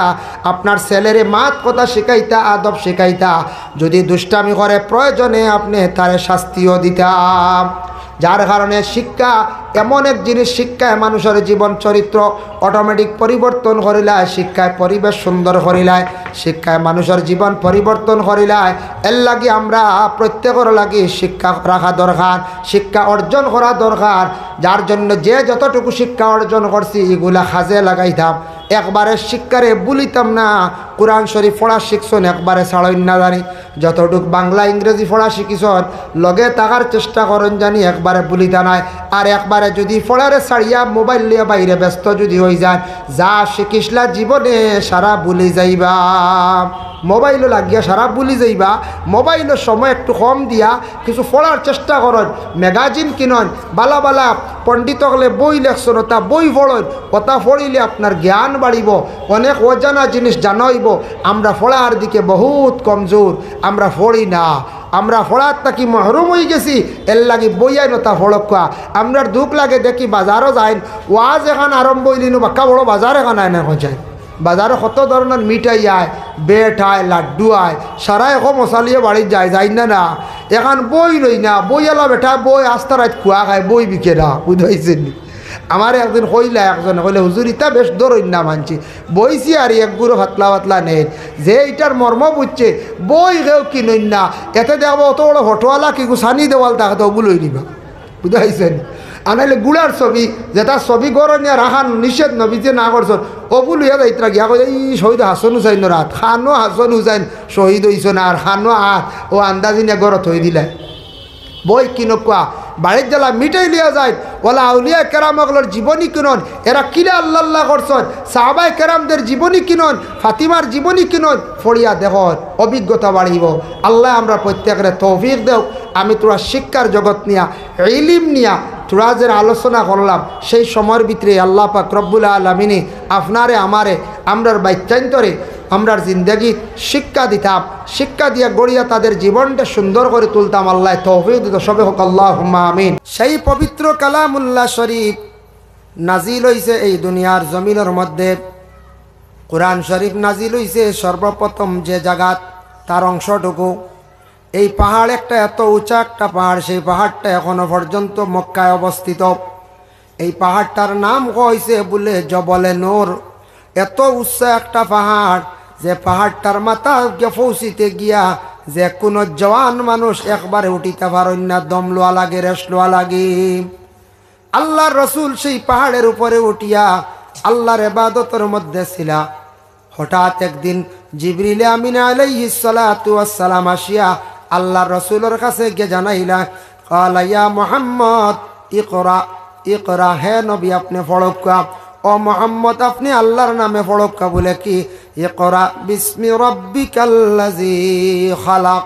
আপনার ছেলেরে মাত কথা শিখাইতা, আদব শিখাইতা। যদি দুষ্টামি করে প্রয়োজনে আপনি তারে শাস্তিও দিতাম। যার কারণে শিক্ষা এমন এক জিনিস, শিক্ষায় মানুষের জীবন চরিত্র অটোমেটিক পরিবর্তন করিলায়, শিক্ষায় পরিবেশ সুন্দর করিলায়, শিক্ষায় মানুষের জীবন পরিবর্তন করিলায়। এর লাগি আমরা প্রত্যেকের লাগি শিক্ষা রাখা দরকার, শিক্ষা অর্জন করা দরকার। যার জন্য যে যতটুকু শিক্ষা অর্জন করছি এগুলা কাজে লাগাইতাম, একবারে শিক্ষারে বলিতাম না। কোরআন শরীফ পড়া শিখছন একবারে ছাড়েন না জানি, যতটুক বাংলা ইংরেজি পড়া শিখিছন লগে থাকার চেষ্টা করেন জানি একবারে ভুলিতা নাই। আর একবারে যদি পড়ারে ছাড়িয়া মোবাইল নিয়ে বাইরে ব্যস্ত যদি হয়ে যান, যা শিখিসলা জীবনে সারা ভুলি যাইবা। মোবাইলও লাগিয়া সারা ভুলি যাইবা। মোবাইলের সময় একটু কম দিয়া কিছু পড়ার চেষ্টা করেন, ম্যাগাজিন কিনন, বালা বালা পণ্ডিত হলে বই লেখছেন ওটা বই পড়েন, ওটা পড়িলে আপনার জ্ঞান বাড়িব, অনেক অজানা জিনিস জানাইব। আমরা পড়ার দিকে বহুত কমজোর, আমরা পড়ি না, আমরা পড়ার তাকি মহরুম হয়ে গেছি। এর লাগে বই আইন তা ফড়কা আমরা দুঃখ লাগে দেখি বাজারও যাইন, ওয়াজ এখান আরম্ভ হইলিন বাক্কা বড় বাজার এখান আয় না যায়, বাজারে কত ধরনের মিঠাই আয়, বেট আয়, লাড্ডু আয়, সারা এখন মশালিয়ে বাড়ি যায় যাই না না। এখন বই লই না, বই এলা বেটা বই আস্তা রাত খোয়া খায়, বই বিকে না, বুঝাইছেন। আমার একদিন কইলা একজন কইলে হুজুর ইটা বেশ দরই না মানছি, বইছি আর এক গুঁড়ো পাতলা পাতলা নেই, যে এইটার মর্ম বুঝছে বই কেউ কিনই না, এতে দেখবো অত বড় হটোয়ালা কি সানি দেওয়াল তাকে তো ওগুলোই নিবা, বুঝাইছেন। আনাইলে গুড়ার ছবি যেটা ছবি গড় নিয়ে রাখান নিষেধ নবী যে না করছেন, ওগুলো ইয়া যাইতরা গিয়া কই এই শহীদ হাসন হুসাইন রাত খানো হাসন হুসাইন শহীদ হইছ না, আর খানো আর ও আন্দাজি নিয়ে গড় থই দিলে। বই কিনকুয়া বাড়ির জ্বালা মিটাই লিয়া যায়, ওলা আউলিয়া কেরামগলের জীবনী কিনন, এরা কিলা আল্লাহ আল্লাহ করছেন, সাহাবাই কেরামদের জীবনী কিনন, ফাতিমার জীবনী কিনন, ফড়িয়া দেখুন অভিজ্ঞতা বাড়িব। আল্লাহ আমরা প্রত্যেকের তৌফিক দেও। আমি তোরা শিক্ষার জগৎ নিয়া ইলিম নিয়া তোরা যে আলোচনা করলাম, সেই সময়ের ভিতরে আল্লাহ পাক রব্বুল আলামিনে আপনারে আমারে আমরার বাচ্চান্তরে আমরার জিন্দগি শিক্ষা দিতাম, শিক্ষা দিয়া গড়িয়া তাদের জীবনটা সুন্দর করে তুলতাম। আল্লাহ তৌফিক দিত, সবে হোক আল্লাহুম্মা আমিন। সেই পবিত্র কালামুল্লাহ শরীফ নাজিল হইছে এই দুনিয়ার জমিনের মধ্যে। কোরআন শরীফ নাজিল হইছে সর্বপ্রথম যে জায়গাত, তার অংশটুকু এই পাহাড়, একটা এত উঁচা একটা পাহাড়, সেই পাহাড়টা এখনো পর্যন্ত মক্কায় অবস্থিত। এই পাহাড়টার নাম হয়েছে বলে জবলে নূর। এত উচ্চ একটা পাহাড় যে পাহাড়টার মাথা পৌঁছিতে গিয়া যে কোনো জওয়ান মানুষ একবারে উঠিতে পারেন না, দম লোয়া লাগে, রেস্ট লোয়া লাগে। আল্লাহর রসুল সেই পাহাড়ের উপরে উঠিয়া আল্লাহর ইবাদতের মধ্যে ছিলা। হঠাৎ একদিন জিবরিল আমিন আলাইহিস সালাতু ওয়াস সালাম আসিয়া আল্লাহর রসুলের কাছে গিয়ে জানাইলা, ক্বালা ইয়া মুহাম্মদ ইকরা ইকরা, হে নবী আপনি পড়কা। ও মুহাম্মদ আপনি আল্লাহর নামে পড়কা। বলে কি? ইকরা বিসমি রাব্বিকাল্লাযী খালাক।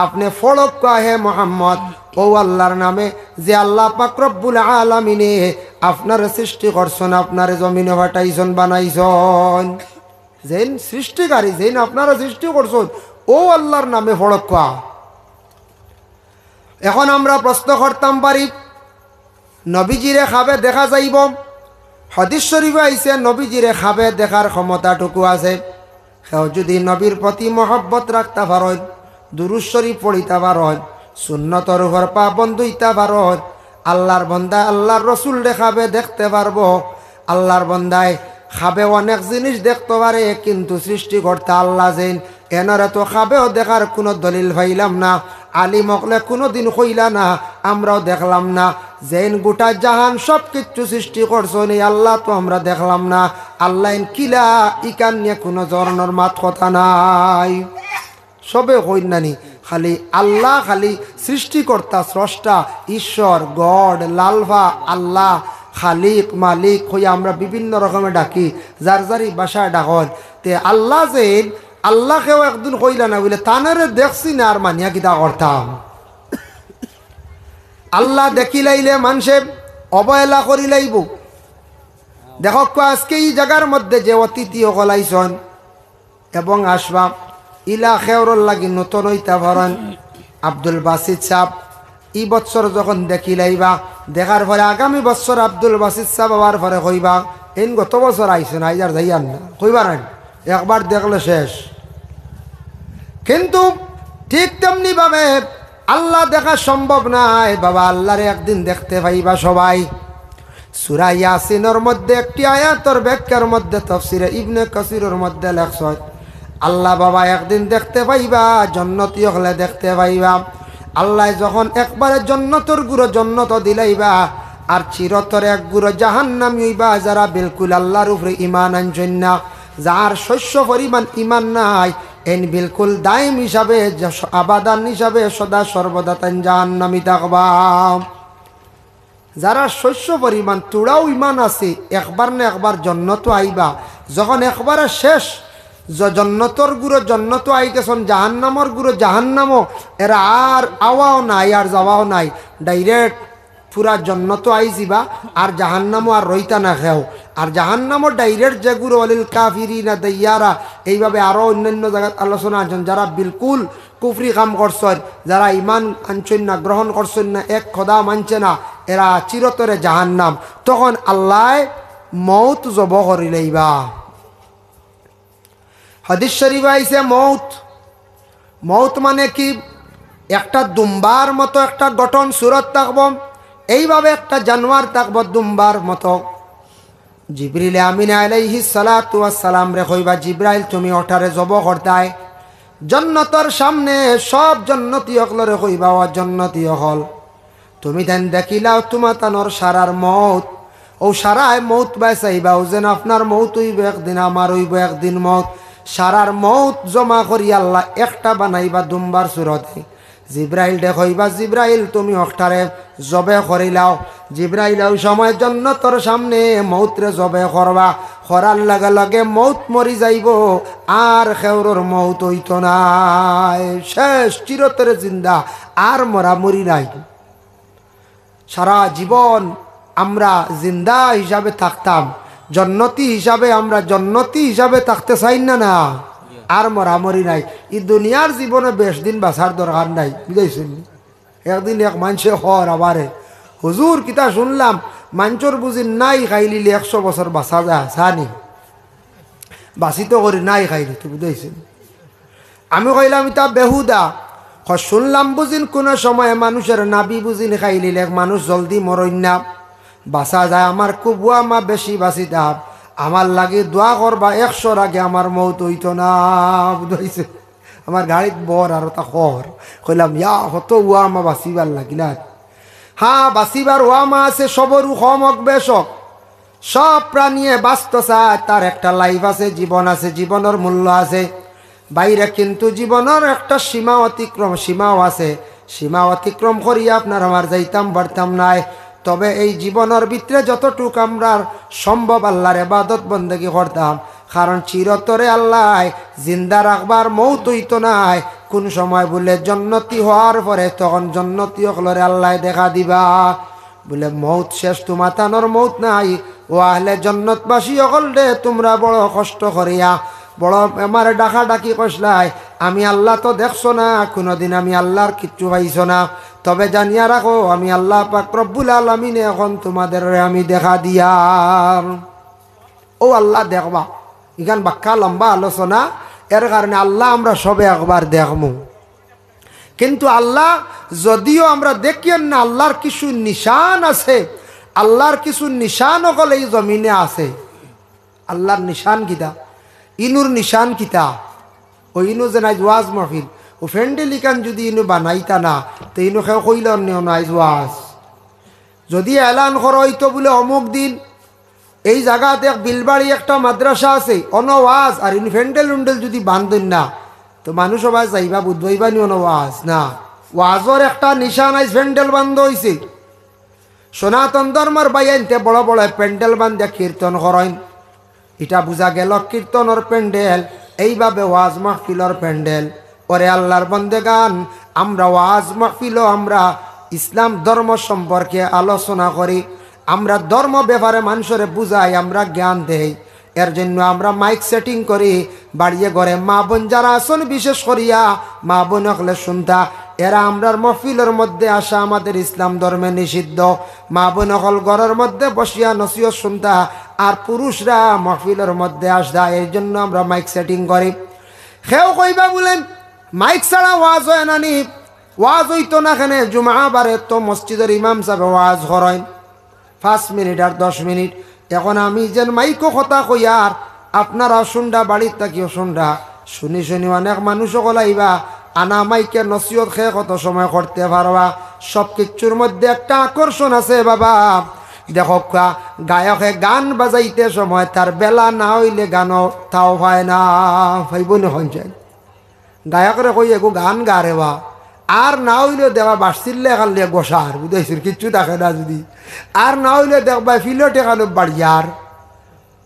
আপনি পড়কা হে মুহাম্মদ ও আল্লাহর নামে, যে আল্লাহ পাক রব্বুল আলামিনে আপনার সৃষ্টি করছেন, আপনার জমিনে পাঠাইছেন, বানাইছেন, যেন সৃষ্টিকারী, যেন আপনারা সৃষ্টি করছেন, ও আল্লাহর নামে পড়কা। এখন আমরা প্রশ্ন করতাম পারি, নবীজিরে খাবে দেখা যাইব, হাদিস শরীফে আইছে নবীজিরে খাবে দেখার ক্ষমতাটুকু আছে। সেও যদি নবীর প্রতি মহব্বত রাখতে পারেন, দুরূদ শরীফ পড়িতে পারেন, সুন্নতর উপর পাবন্দ হইতে পারেন, আল্লাহর বন্দায় আল্লাহর রসুল দেখাবে দেখতে পারবো। আল্লাহর বন্দায় খাবে অনেক জিনিস দেখতে পারে, কিন্তু সৃষ্টিকর্তা আল্লাহ যেন এনারা তো খাবেও দেখার কোনো দলিল পাইলাম না। আলিম হকলে কোনো দিন কইলা না, আমরাও দেখলাম না। যেন গোটা জাহান সব কিছু সৃষ্টি করছো নেই, আল্লাহ তো আমরা দেখলাম না। আল্লাহ কিলা ইকান নিয়ে কোনো জরনের মাত কথা নাই, সবে কই নানি খালি আল্লাহ, খালি সৃষ্টিকর্তা, স্রষ্টা, ঈশ্বর, গড, লালভা, আল্লাহ, খালিক, মালিক হইয়া আমরা বিভিন্ন রকমের ডাকি, যার যারি বাসায় ডাকন। তে আল্লাহ যে আল্লাহকেও একদিন কইলা না বলে তানারে দেখছি না আর মানিয়া কিতা করতাম। আল্লাহ দেখি লাইলে মানুষে অবহেলা করি লাইব। দেখো আজকে এই জায়গার মধ্যে যে অতিথি হলাইছন এবং আসবা, ইলা খেওরর লাগি নতুন হইতা ভরেন আব্দুল বাসিত সাহ। এই বছর যখন দেখি লাইবা, দেখার পরে আগামী বছর আব্দুল বাসিত সাহ আবার পরে কইবা এন গত বছর আইসেন, আইজার যাইয়ান না, কইবার একবার দেখলে শেষ। কিন্তু ঠিক তেমনি ভাবে আল্লাহ দেখা সম্ভব নাই বাবা, আল্লাহরে একদিন দেখতে পাইবা সবাই। সূরা ইয়াসিনের মধ্যে একটি আয়াতের ব্যাখ্যার মধ্যে তাফসীরে ইবনে কাসিরের মধ্যে লেখছে, আল্লাহ বাবা একদিন দেখতে পাইবা, জান্নাতি হলে দেখতে পাইবা। আল্লাহ যখন একবারে জান্নাতের গুঁড়ো জান্নাত দিলাইবা, আর চিরতরে এক গুঁড়ো জাহান্নামী হইবা যারা বিলকুল আল্লাহর উপরে ঈমান আনছেন না, যার শস্য পরিমাণ ইমান নাই এন বিলকুল দাইম হিসাবে আবাদান হিসাবে সদা সর্বদা তান জাহান্নামী থাকবা। যারা শস্য পরিমাণ তোড়াও ইমান আছে একবার না একবার জন্নত আইবা, যখন একবারে শেষ জন্নতর গুরু জন্নত আইতেছন জাহান্নামর গুরু জাহান্নামও এরা আর আওয়াও নাই আর যাওয়াও নাই, ডাইরেক্ট পুরা জন্নত আই যাবা আর জাহান্নামও আর রইতা না খেও। আর জাহান্নামও ডাইরেক্ট যে গুরু অলিল কাফিরিনা দাইয়ারা এইভাবে আরও অন্যান্য জায়গায় আলোচনা আছেন। যারা বিলকুল কুফরি কাম করছেন, যারা ইমান আনছেন না, গ্রহণ করছেন না, এক খোদা মানছে না, এরা চিরতরে জাহান্নাম। তখন আল্লাহ মৌত জব করিলেইবা। হাদিস শরীফ আইছে মৌত মানে কি? একটা দুম্বার মতো একটা গঠন সুরত থাকব, এইভাবে একটা জানোয়ার থাকব দুম্বার মতো। জিবরিল আমিন আলাইহিস সালাতু ওয়াস সালাম রে কইবা, জিব্রাইল তুমি ওঠারে জব করতায় জন্নতর সামনে সব জন্নতি হকলরে কইবা, ও জন্নতি হল তুমি দেন দেখিলাও তোমার তানোর সারার মৌত, ও সারায় মৌত বাইসাইবা, ও যেন আপনার মৌত হইব একদিন, আমার হইব একদিন মৌত। সারার মৌত জমা করি আল্লাহ একটা বানাইবা দুম্বার সুরতে। জিব্রাইল দেখইবা, জিব্রাইল তুমি অষ্টারে জবে করিলাও। জিব্রাইল ওই সময় জন্নতর সামনে মৌতরে জবে করবা, করার লগে লগে মৌত মরি যাইব, আর খেউরর মৌত হইত নাই, শেষ চিরতরে জিন্দা, আর মরামরি নাই। সারা জীবন আমরা জিন্দা হিসাবে থাকতাম, জন্নতি হিসাবে আমরা জন্নতি হিসাবে থাকতে চাই না, না আর মরামরি নাই। এই দুনিয়ার জীবনে বেশ দিন বাঁচার দরকার নাই, বুঝাইছেন? একদিন এক মানুষে হর আবারে হুজুর কিতা শুনলাম মানুষের বুঝি নাই খাইলিলে 100 বছর বাঁচা যায়, সানি বাঁচিত করি নাই খাইলি, তো বুঝাইছেন? আমি কইলাম এটা বেহুদা। শুনলাম বুঝিন কোন সময় মানুষের নাবি বুঝিন খাইলিলে মানুষ জলদি মরই না, বাঁচা যায়। আমার কুবুয়া মা বেশি বাঁচিতাম, আমার লাগে দোয়া করবা 100 আগে আমার মৌত হইত না, বুঝাইছে? আমার গাড়িত বর আর তা খর কইলাম ইয়া হতো উয়া মা বাঁচিবার লাগিলা। হ্যাঁ, বাঁচিবার ওয়া মা আছে, সবরু হমক বেশক, সব প্রাণীয়ে বাঁচত চায়, তার একটা লাইফ আছে, জীবন আছে, জীবনের মূল্য আছে বাইরে, কিন্তু জীবনের একটা সীমা অতিক্রম, সীমাও আছে। সীমা অতিক্রম করিয়া আপনার আমার যাইতাম পারতাম নাই। তবে এই জীবনের ভিতরে যতটুক আমরা সম্ভব আল্লাহর ইবাদত বন্দেগী করতাম, কারণ চিরতরে আল্লাহ জিন্দা রাখবার মৌত হইতো নাই। কোন সময় বলে জন্নতি হওয়ার পরে তখন জন্নতি হলরে আল্লাহ দেখা দিবা, বলে মৌত শেষ, তোমার তানোর মৌত নাই। ও আহলে জন্নতবাসী হল রে, তোমরা বড় কষ্ট করিয়া বড় আমার ডাকা ডাকি কষলাই, আমি আল্লাহ তো দেখছো না, কোনোদিন আমি আল্লাহর কিচ্ছু পাইছো না। তবে জানিয়া রাখো আমি আল্লাহ পাক রব্বুল আলামিন এখন তোমাদের আমি দেখা দিয়ার। ও আল্লাহ দেখবা, এখান বাক্কা লম্বা আলোচনা, এর কারণে আল্লাহ আমরা সবে একবার দেখবো। কিন্তু আল্লাহ যদিও আমরা দেখিয়েন না, আল্লাহর কিছু নিশান আছে, আল্লাহর কিছু নিশান হল এই জমিনে আছে। আল্লাহর নিশান কিতা? ইনুর নিশান কিতা? ও ইনু যে নাই ওয়াজ মাহফিল, ও ফ্রেন্ডেলিকান যদি ইনু বানাইতা না, তো ইনু খেয়ে কইল নাই ওয়াজ। যদি এলান করা হইতো বলে অমুক দিন এই জায়গাতে বিলবাড়ি একটা মাদ্রাসা আছে, অনওয়াজ, আর ইন ফ্যান্ডেল উন্ডেল যদি বান্ধন না, তো মানুষ সবাই যাইবা বুধবাইবা নি অনওয়াজ না। ওয়াজর একটা নিশান আইস ফ্যান্ডেল বান্ধ হয়েছে। সনাতন ধর্মের বাইনতে বড় বড় প্যান্ডেল বান্ধে কীর্তন করেন, এটা বোঝা গেল কীর্তনের প্যান্ডেল, এইভাবে ওয়াজ মাহফিলর প্যান্ডেল। ওরে আল্লাহর বন্দেগান, আমরা ওয়াজ মাহফিলও আমরা ইসলাম ধর্ম সম্পর্কে আলোচনা করি, আমরা ধর্ম ব্যাপারে মানুষের বুঝাই, আমরা জ্ঞান দেই। এর জন্য আমরা মাইক সেটিং করি বাড়িয়ে ঘরে। মা বোন যারা আসন, বিশেষ করিয়া মা বোন হলে শুনতা, এরা আমরার মহফিলের মধ্যে আসা আমাদের ইসলাম ধর্মে নিষিদ্ধ। মা বোন হল ঘরের মধ্যে বসিয়া নসিহত শুনতা, আর পুরুষরা মহফিলের মধ্যে আসা, এই জন্য আমরা মাইক সেটিং করি। সেও কইবা বলেন মাইক ছাড়া ওয়াজ হয় না নি? ওয়াজ হইতো না কেন? জুমা বারে তো মসজিদের ইমাম সাহেব ওয়াজ করেন 5 মিনিট আর 10 মিনিট। এখন আমি যেন মাইকো কথা কইয়ার, আপনারা শুনডা, বাড়ির থাকিও শুনডা, শুনি শুনি অনেক মানুষ কলাইবা, আনা মাইকে নসিহত খেয়ে কত সময় করতে পারবা। সব কিছুর মধ্যে একটা আকর্ষণ আছে বাবা। দেখো গায়কে গান বাজাইতে সময় তার বেলা না হইলে গানও তাও হয় না, ভাইব নখন চাই গায়করে কই এগো গান গা রে বা, আর না হইলে দেখবা বাড়ছিলে খালে গোসার বুঝাইছিল কিচ্ছু দেখে না যদি, আর না হইলে দেখবা ফিলটে খালো বাড়িয়ার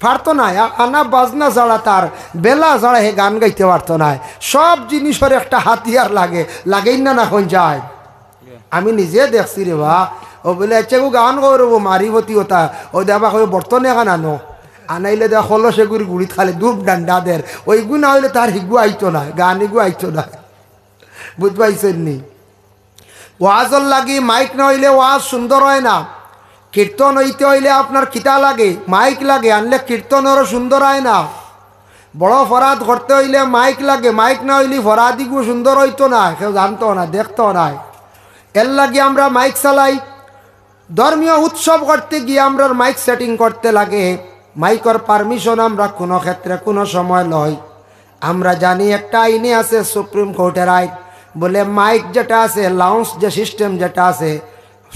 পারতো না, আনা বাজনা ছাড়া তার বেলা ছাড়া হে গান গাইতে পারতো না। সব জিনিসের একটা হাতিয়ার লাগে, লাগেই না না কোন যায়। আমি নিজে দেখছি রে বা, ও বলে গো গান করবো মারিবতী ওটা ও দেবা কই বর্তনে এখন আনো, আনাইলে দেখ হলো সেগুলি গুড়ি খালে ধূপ ডান্ডাদের ওইগু না হইলে তার হিগু আইতো না, গান হিগু আইতো না, বুঝ পাইছেন নি? ওয়াজর লাগি মাইক না হইলে ওয়াজ সুন্দর হয় না, কীর্তন হইতে হইলে আপনার খিতা লাগে, মাইক লাগে, আনলে কীর্তনেরও সুন্দর হয় না। বড় ফরাদ করতে হইলে মাইক লাগে, মাইক না হইলে ফরাদিগু সুন্দর হইতো না, কেউ জানতো না দেখতো না। এর লাগে আমরা মাইক চালাই। ধর্মীয় উৎসব করতে গিয়ে আমরা মাইক সেটিং করতে লাগে, মাইকর পারমিশন আমরা কোনো ক্ষেত্রে কোনো সময় লই। আমরা জানি একটা আইনে আছে সুপ্রিম কোর্টের আইন, বলে মাইক যেটা আছে লাউন্স যে সিস্টেম যেটা আছে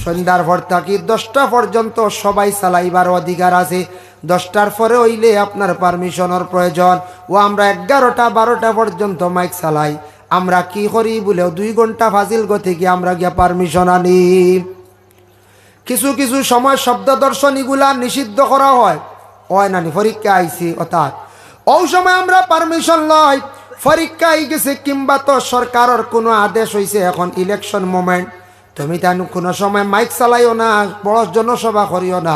সন্ধ্যার পর থাকি 10টা পর্যন্ত সবাই চালাইবার অধিকার আছে, 10টার পরে হইলে আপনার পারমিশনের প্রয়োজন। ও আমরা 11টা 12টা পর্যন্ত মাইক চালাই। আমরা কি করি বলে 2 ঘন্টা ফাজিল গতি গিয়ে আমরা গিয়া পারমিশন আনি। কিছু কিছু সময় শব্দ দর্শনীগুলা নিষিদ্ধ করা হয় নানি, পরীক্ষা আইসি অর্থাৎ ওই সময় আমরা পারমিশন লই। পরীক্ষা আই গেছে কিংবা তো সরকারের কোনো আদেশ হয়েছে, এখন ইলেকশন মোমেন্ট, তুমি তাই কোনো সময় মাইক চালাইও না, বড় জনসভা করিও না,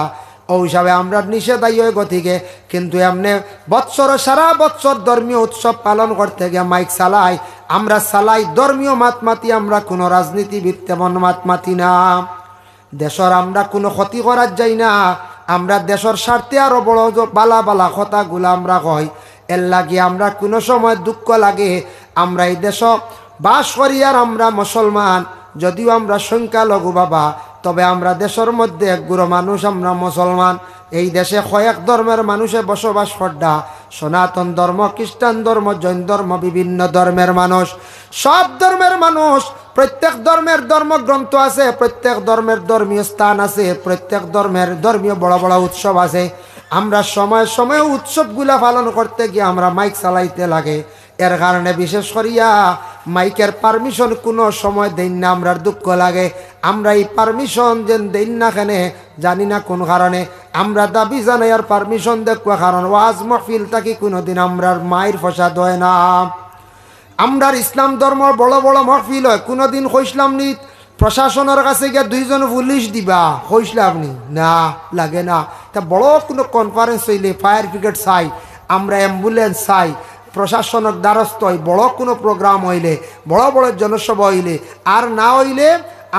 ওই হিসাবে আমরা নিষেধাই হয়ে গতিকে। কিন্তু এমনি বৎসর সারা বৎসর ধর্মীয় উৎসব পালন করতে গিয়ে মাইক চালাই, আমরা চালাই ধর্মীয় মাতমাতি, আমরা কোনো রাজনীতিবিদ তেমন মাতমাতি না। দেশর আমরা কোনো ক্ষতি করার যাই না, আমরা দেশের স্বার্থে আরো বড় বালা বালা কথাগুলো আমরা কই। এর লাগে আমরা কোনো সময় দুঃখ লাগে, আমরা এই দেশ বাস করি আর আমরা মুসলমান, যদিও আমরা সংখ্যালঘু বাবা, তবে আমরা দেশের মধ্যে একগুলো মানুষ আমরা মুসলমান। এই দেশে কয়েক ধর্মের মানুষে বসবাস করা, সনাতন ধর্ম, খ্রিস্টান ধর্ম, জৈন ধর্ম, বিভিন্ন ধর্মের মানুষ, সব ধর্মের মানুষ। প্রত্যেক ধর্মের ধর্মগ্রন্থ আছে, প্রত্যেক ধর্মের ধর্মীয় স্থান আছে, প্রত্যেক ধর্মের ধর্মীয় বড় বড় উৎসব আছে। আমরা সময় সময় উৎসবগুলা পালন করতে গিয়ে আমরা মাইক চালাইতে লাগে। এর কারণে বিশেষ করিয়া মাইকের পারমিশন কোনো সময় দেন না, আমরা দুঃখ লাগে। আমরা এই পারমিশন যেন দেন না কেন জানি না কোন কারণে, আমরা দাবি জানাই আর পারমিশন দেখবো, কারণ ওয়াজ মাহফিল থাকি কোনোদিন আমরার মায়ের ফসাদ হয় না। আমরার ইসলাম ধর্ম বড় বড় মাহফিল হয়, কোনোদিন কইসলাম নি প্রশাসনের কাছে গিয়ে 2 জন পুলিশ দিবা, কইসলাম নি না, লাগে না। তা বড় কোনো কনফারেন্স হইলে ফায়ার ব্রিগেড চাই, আমরা অ্যাম্বুলেন্স চাই, প্রশাসনের দ্বারস্থ হয়। বড় কোনো প্রোগ্রাম হইলে, বড় বড় জনসভা হইলে, আর না হইলে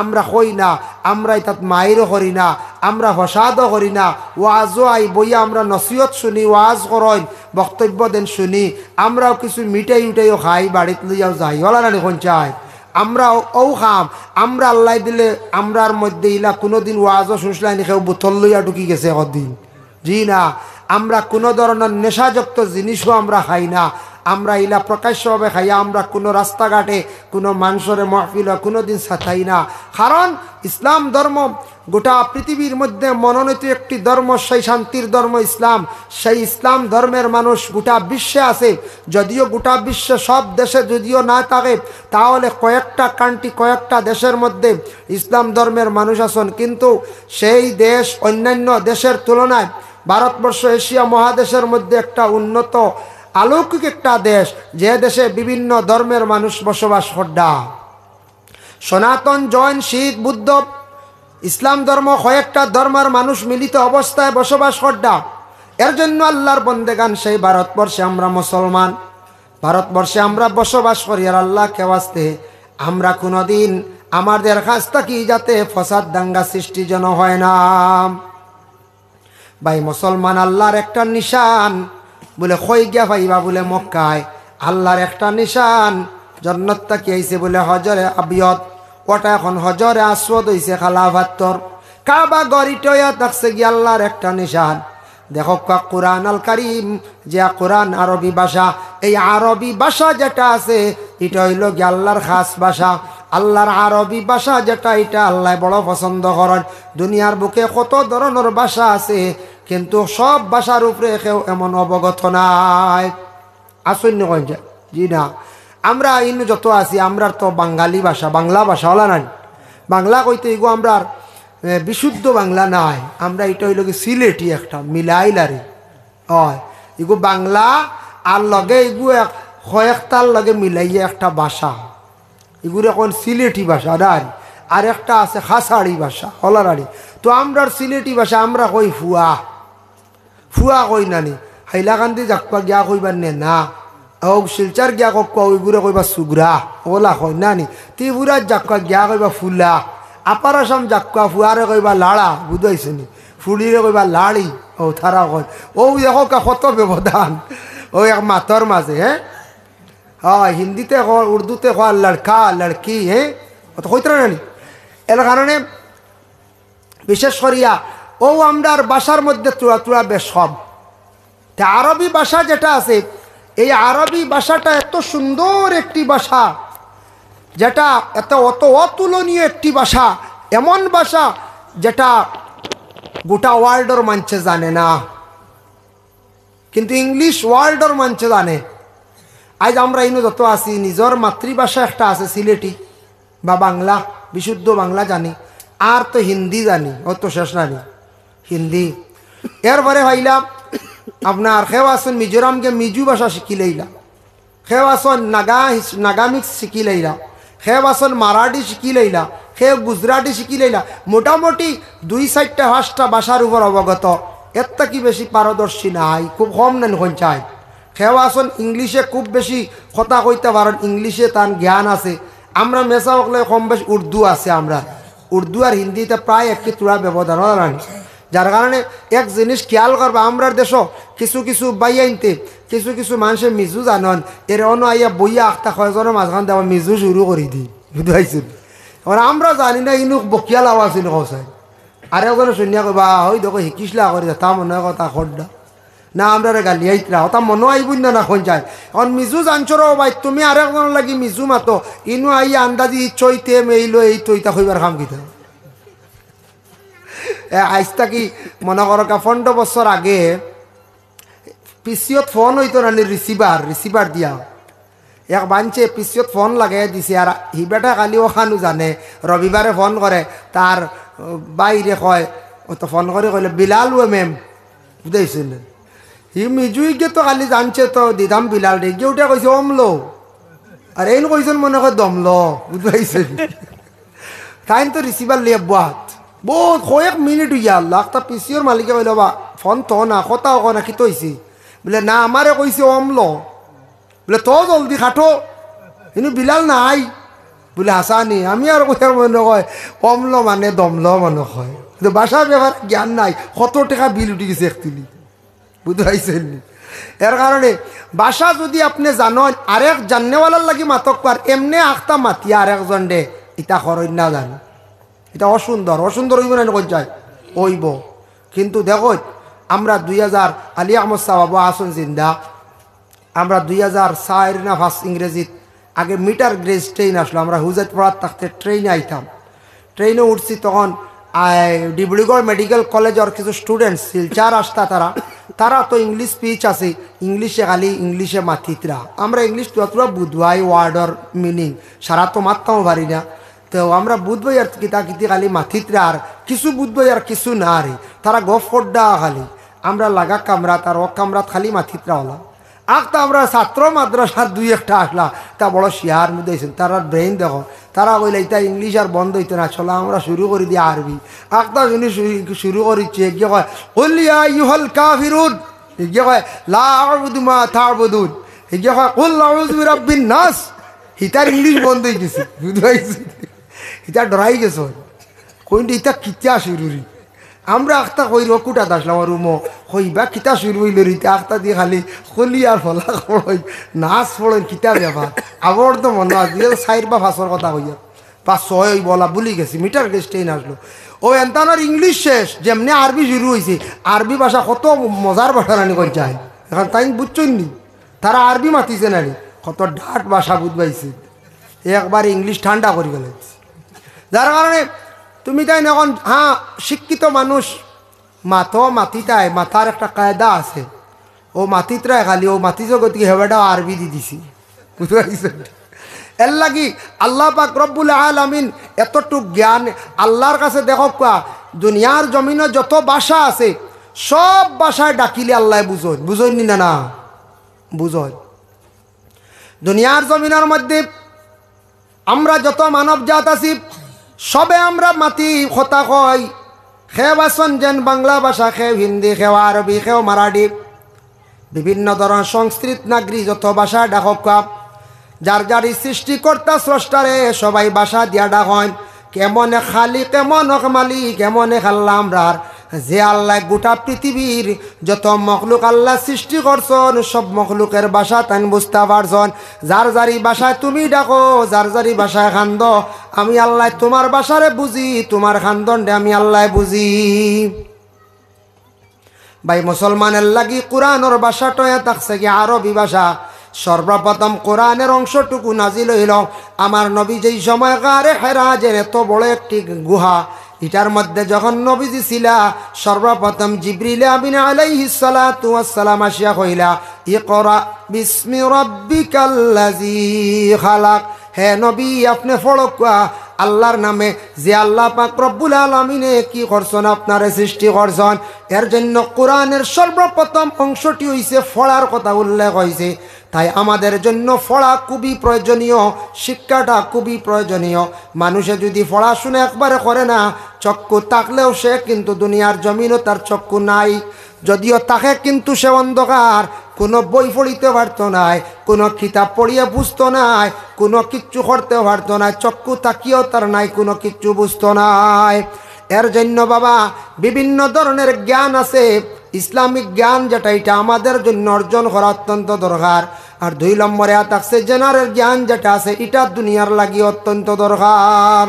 আমরা কই না, আমরা তাত মাইরও করি না, আমরা ফসাদও করি না। ওয়াজও আই বইয়া আমরা নসিহত শুনি, ওয়াজ করইন, বক্তব্য দেন শুনি, আমরাও কিছু মিঠাই উঠাইও খাই, বাড়িতে লইয়াও যাই, হলা না এখন চাই আমরা ও খাম। আমরা আল্লাহ দিলে আমরার মধ্যে ইলা কোনোদিন ওয়াজও শুনলাই নি, কেউ বোতল লইয়া ঢুকি গেছে একদিন, জি না। আমরা কোনো ধরনের নেশাযুক্ত জিনিসও আমরা খাই না, আমরা ইলা প্রকাশ্যভাবে খাই। আমরা কোনো রাস্তাঘাটে কোনো মানুষের মাহফিল কোনোদিন সাথাই না, কারণ ইসলাম ধর্ম গোটা পৃথিবীর মধ্যে মনোনীত একটি ধর্ম, সেই শান্তির ধর্ম ইসলাম। সেই ইসলাম ধর্মের মানুষ গোটা বিশ্বে আছে, যদিও গোটা বিশ্বে সব দেশে যদিও না থাকে, তাহলে কয়েকটা কান্ট্রি, কয়েকটা দেশের মধ্যে ইসলাম ধর্মের মানুষ আছেন। কিন্তু সেই দেশ অন্যান্য দেশের তুলনায় ভারতবর্ষ এশিয়া মহাদেশের মধ্যে একটা উন্নত আলৌকিক একটা দেশ, যে দেশে বিভিন্ন ধর্মের মানুষ বসবাস করা। সনাতন, জৈন, শিখ, বুদ্ধ, ইসলাম ধর্ম, কয়েকটা ধর্মের মানুষ মিলিত অবস্থায় বসবাস করা। এর জন্য আল্লাহর বন্দেগান সেই ভারতবর্ষে আমরা মুসলমান, ভারতবর্ষে আমরা বসবাস করি। আর আল্লাহ কে ওয়াস্তে আমরা কোনোদিন আমাদের কাছ থেকে যাতে ফসাদ দাঙ্গা সৃষ্টি যেন হয় না। ভাই মুসলমান আল্লাহর একটা নিশান, বলে কই গিয়া ভাইবা বলে মক্কায়, আল্লাহর একটা নিশান জন্নত তাকি আইছে বলে হজরে আবিয়ত, ওটা এখন হজরে আসওয়াদ হইছে খালাফাত্তর। কাবা গড়িটয়া থাকছে গিয়ে আল্লাহর একটা নিশান। দেখো কুরআন আল কারীম, যে কুরআন আরবি ভাষা, এই আরবি ভাষা যেটা আছে এটা হইল গিয়ে আল্লাহর খাস ভাষা। আল্লাহর আরবি ভাষা যেটা এটা আল্লাহ বড় পছন্দ করেন। দুনিয়ার বুকে কত ধরনের ভাষা আছে, কিন্তু সব ভাষার উপরে কেউ এমন অবগত নাই। আসুন জি না, আমরা ইনু যত আছি আমরার তো বাঙালি ভাষা, বাংলা ভাষা হলা নাই। বাংলা কইতে এগো আমরা বিশুদ্ধ বাংলা নাই, আমরা এটা হইল কি সিলেটি একটা মিলাইলারি হয়। এগো বাংলা আর লগে এগু কয়েকটার লগে মিলাইয়ে একটা ভাষা, এগুলো এখন সিলেটি ভাষা নাই। আর একটা আছে খাসাড়ি ভাষা হলারাড়ি। তো আমরার সিলেটি ভাষা আমরা কই ফুয়া, ফুয়া কই নানি, হাইলাকান্দি যাকপা গিয়া কইবার নে না, ও শিলচার গিয়া কবা ওইগুলো কইবা সুগরা ওলা কই নানি, ত্রিপুরার যাকপা গিয়া কইবা ফুলা, আপার আসাম যাকপা ফুয়ারে কইবা লাড়া, বুঝাইছে নি, ফুলিরে কইবা লাড়ি। ও তারা কয় ও দেখো কত ব্যবধান ওই এক মাতর মাঝে। হ্যাঁ হ্যাঁ, হিন্দিতে কয়, উর্দুতে কয় লড়কা লড়কি। হ্যাঁ অত কইতে নানি। এর কারণে বিশেষ করিয়া ও আমরার ভাষার মধ্যে তুড়া তুড়া বেশ সব। তা আরবি ভাষা যেটা আছে, এই আরবি ভাষাটা এত সুন্দর একটি ভাষা, যেটা অত অতুলনীয় একটি ভাষা, এমন ভাষা যেটা গোটা ওয়ার্ল্ডের মানুষে জানে না, কিন্তু ইংলিশ ওয়ার্ল্ডের মানুষে জানে। আজ আমরা ইনো যত আছি নিজের মাতৃভাষা একটা আছে সিলেটি বা বাংলা, বিশুদ্ধ বাংলা জানি, আর তো হিন্দি জানি, ও তো শেষ নানি হিন্দি। এরপরে ভাইলাম আপনার খেও আসন মিজোরামকে মিজু ভাষা শিখি লইলা, খেও আসন নাগামিক্স শিখি লইলা, খেও আসন মারাঠি শিখি লইলা, খেও গুজরাটি শিখি লইলা। মোটামুটি 2-4টা ভাষার উপর অবগত, এর কি বেশি পারদর্শী নাই, খুব কম নেন কোন চাই। খেও আসন ইংলিশে খুব বেশি কথা কইতে পারেন, ইংলিশে তার জ্ঞান আছে। আমরা মেসা হলে কম বেশি উর্দু আছে, আমরা উর্দু আর হিন্দিতে প্রায় একটি তুড়া ব্যবধান হয়। যার কারণে এক জিনিস খেয়াল করবা, আমরার দেশ কিছু কিছু বাইয়াইনতে কিছু কিছু মানুষে মিজু জানন, এর অন্য আইয়া বইয়া আখতা কয়জনের মাঝখান দেওয়া মিজু শুরু করে দিই, বুঝতে পারছেন। আমরা জানি না ইনু বকিয়াল আওয়াজ ইনু কসাই, আর একজনে শুনিয়া কবা হই দেখো শিকিসলা করে তা মনে হয় কথা খড্ডা না, আমরা গালি আইতরা ওটা মনে আইবুন না না কোন যায়। এখন মিজু জানছো র ভাই, তুমি আর একজন লাগি মিজু মাতো, ইনু আইয়া আন্দাজি চইতে মেইলো এই তৈতা হইবার খাম কিতা। আইসটা কি মনে করো 15 বছর আগে পিসিওত ফোন হইতো না, রিসিভার দিয়া এক বাঞ্চে পিসিওত ফোন লাগাই দিছে। আর হিবেটা কালি ওখানো জানে, রবিবারে ফোন করে, তার বাইরে কয় ও তো ফোন করে কইলে বিলাল ও মেম, বুঝাইছেন। হি মিজুইকে তো খালি জানছে তো দিদাম বিলাল রে, গিয়ে উঠে কইছে অমলো, আর এই কইছেন মনে হয় দমলো, বুঝাইছেন। তাই তো রিসিভার লিয়ে বাত বহুত কয়েক মিনিট হইয়া আল্লাহ তা পিসিওর মালিকে কইল বা ফোন তো না কথা ক না কি তৈছি, বলে না আমারে কইছে অমলো, বলে তো জলদি খাটো, কিন্তু বিলাল নাই, বলে হাসানি। আমি আর কোথাও মনে হয় অমলো মানে দমলো মনে হয়, কিন্তু বাসার ব্যাপার জ্ঞান নাই, কত টাকা বিল উঠে গেছে একচুয়ালি, বুঝতে পারছেন। এর কারণে বাসা যদি আপনি জানেন, আরেক জাননেওয়ালার লাগি মাতক পার, এমনি আখতা মাতিয়া আরেকজন দে ইটা খরচ না জানো, এটা অসুন্দর হইব না কোন চাই ওইব। কিন্তু দেখো আমরা 2000 আলী আহমদ সাহাব আসুন জিন্দা, আমরা 2004 না 5 ইংরেজিত আগে মিটার গ্রেজ ট্রেন আসলো, আমরা হুজাত পড়ার থাকতে ট্রেনে আইতাম, ট্রেনে উঠছি তখন ডিব্রুগড় মেডিকেল কলেজের কিছু স্টুডেন্টস শিলচার আসতা, তারা তো ইংলিশ স্পিচ আছে, ইংলিশে খালি ইংলিশে মাথিতরা, আমরা ইংলিশ যতটা বুধবাই ওয়ার্ডর মিনিং সারা তো মারতাম পারি না, তো আমরা বুধবাই আর কিতা কিতি খালি মাথিতরা, আর কিছু বুধবাই আর কিছু না রে, তারা গফ করডা খালি, আমরা লাগা কামরাত আর ও কামরাত খালি মাথিতরা হলাম। আখতা আমরা ছাত্র মাদ্রাসার 2-1টা আসলা, তা বড় শিয়ার মধ্যে তারা ব্রেইন দেখো, তারা কইলে এটা ইংলিশ আর বন্ধ হইতে না, চলো আমরা শুরু করে দিই আরবি। আখতা শুনি শুরু করিচ্ছে, গিয়ে কয় কুল ইয়া আইয়ুহাল কাফিরুন, গিয়ে কয় লা আ'বুদু মা তা'বুদুন, গিয়ে কয় কুল আউযু বিরাব্বিন নাস, হিতার ইংলিশ বন্ধ হয়ে গেছে, বুঝতে পারছি, হিতা ডরাই গেছে, কইন্টি হিতা কিতা শুরুরি। আমরা আখতা কই রকুটা আসলাম রুমো হইবা কিতা শুরু হইল রীতি, আখতা দিয়ে খালি খলি আর ফলা পড়ই নাচ পড়েন কিতা ব্যাপার। আবার তো মনে হয় 4 বা 5 কথা কইয়া 5-6 বলা ভুলি গেছি, মিটার গেছ ট্রেন আসলো। ও এনতানোর ইংলিশ শেষ, যেমনি আরবি শুরু হয়েছে, আরবি ভাষা কত মজার ভাষা রানি করে যায়, এখন তাই বুঝছই নি, তারা আরবি মাতিছে নানি, কত ডাট ভাষা বুঝবাইছে, একবার ইংলিশ ঠান্ডা করে গেলে, যার কারণে তুমি তাই এখন হ্যাঁ শিক্ষিত মানুষ মাতিতায় মাথার একটা কায়দা আছে, ও মাতিতরায় খালি ও মাতি জগৎকে হেবাটাও আরবি দি দিছি, বুঝতে পারছেন? এর লাগি আল্লাহ পাক রব্বুল আলামিন এতটুক জ্ঞান আল্লাহর কাছে দেখো দুনিয়ার জমিনে যত ভাষা আছে সব ভাষায় ডাকিলে আল্লাহ বুঝোয় নি না বুঝোয়। দুনিয়ার জমিনের মধ্যে আমরা যত মানব জাত আছি সবে আমরা মাতি কথা কই, খেও আসন যেন বাংলা ভাষা, খেও হিন্দি, খেও আরবি, খেও মারাঠি, বিভিন্ন ধরনের সংস্কৃত নাগরি যত ভাষা ডাকক, যার যার সৃষ্টিকর্তা স্রষ্টারে সবাই ভাষা দিয়া ডাক হয়। কেমনে খালি কেমন মালিক কেমনে খাল্লা আমরার, যে আল্লাহ গোটা পৃথিবীর যত মখলুক আল্লাহ সৃষ্টি করছন সব মখলুকের ভাষা তাই বুঝতে পারছন। যার যারি ভাষায় তুমি ডাকো, যার যারি ভাষায় খান্দ, আমি আল্লাহ তোমার ভাষারে বুঝি, তোমার খান্দনটা আমি আল্লাহ বুঝি। ভাই মুসলমানের লাগি কোরআনের ভাষাটা থাকছে কি আরবি ভাষা। সর্বপ্রথম কোরআনের অংশটুকু নাজিল হইল আমার নবী যেই সময় গারে হেরা, যে এত বড় একটি গুহা, এটার মধ্যে যখন নবীজি ছিলা সর্বপ্রথম জিবরিল আমিন আলাইহিস সালাতু ওয়াস সালাম আসিয়া কইলা ইকরা বিসমি রাব্বিকাল্লাযী খালাক, হে নবী আপনি পড়া আল্লাহর নামে যে আল্লাহ পাক রব্বুল আলামিনে কি করছেন আপনারে সৃষ্টি করছেন। এর জন্য কোরআনের সর্বপ্রথম অংশটি হইছে পড়ার কথা উল্লেখ হয়েছে। তাই আমাদের জন্য পড়া খুবই প্রয়োজনীয়, শিক্ষাটা খুবই প্রয়োজনীয়। মানুষে যদি পড়াশোনা একবারে করে না, চক্ষু থাকলেও সে কিন্তু দুনিয়ার জমিনও তার চক্ষু নাই, যদিও তাকে কিন্তু সে অন্ধকার, কোনো বই পড়িতে পারতো নাই, কোনো কিতাব পড়িয়ে বুঝতো নাই, কোনো কিচ্ছু করতে পারতো না, চক্ষু তাকিয়েও তার নাই, কোনো কিচ্ছু বুঝতো নাই। এর জন্য বাবা বিভিন্ন ধরনের জ্ঞান আছে, ইসলামিক জ্ঞান যেটা এটা আমাদের জন্য অর্জন করা অত্যন্ত দরকার। আর 2 নম্বরে থাকছে জেনারেল জ্ঞান যেটা আছে এটা দুনিয়ার লাগি অত্যন্ত দরকার,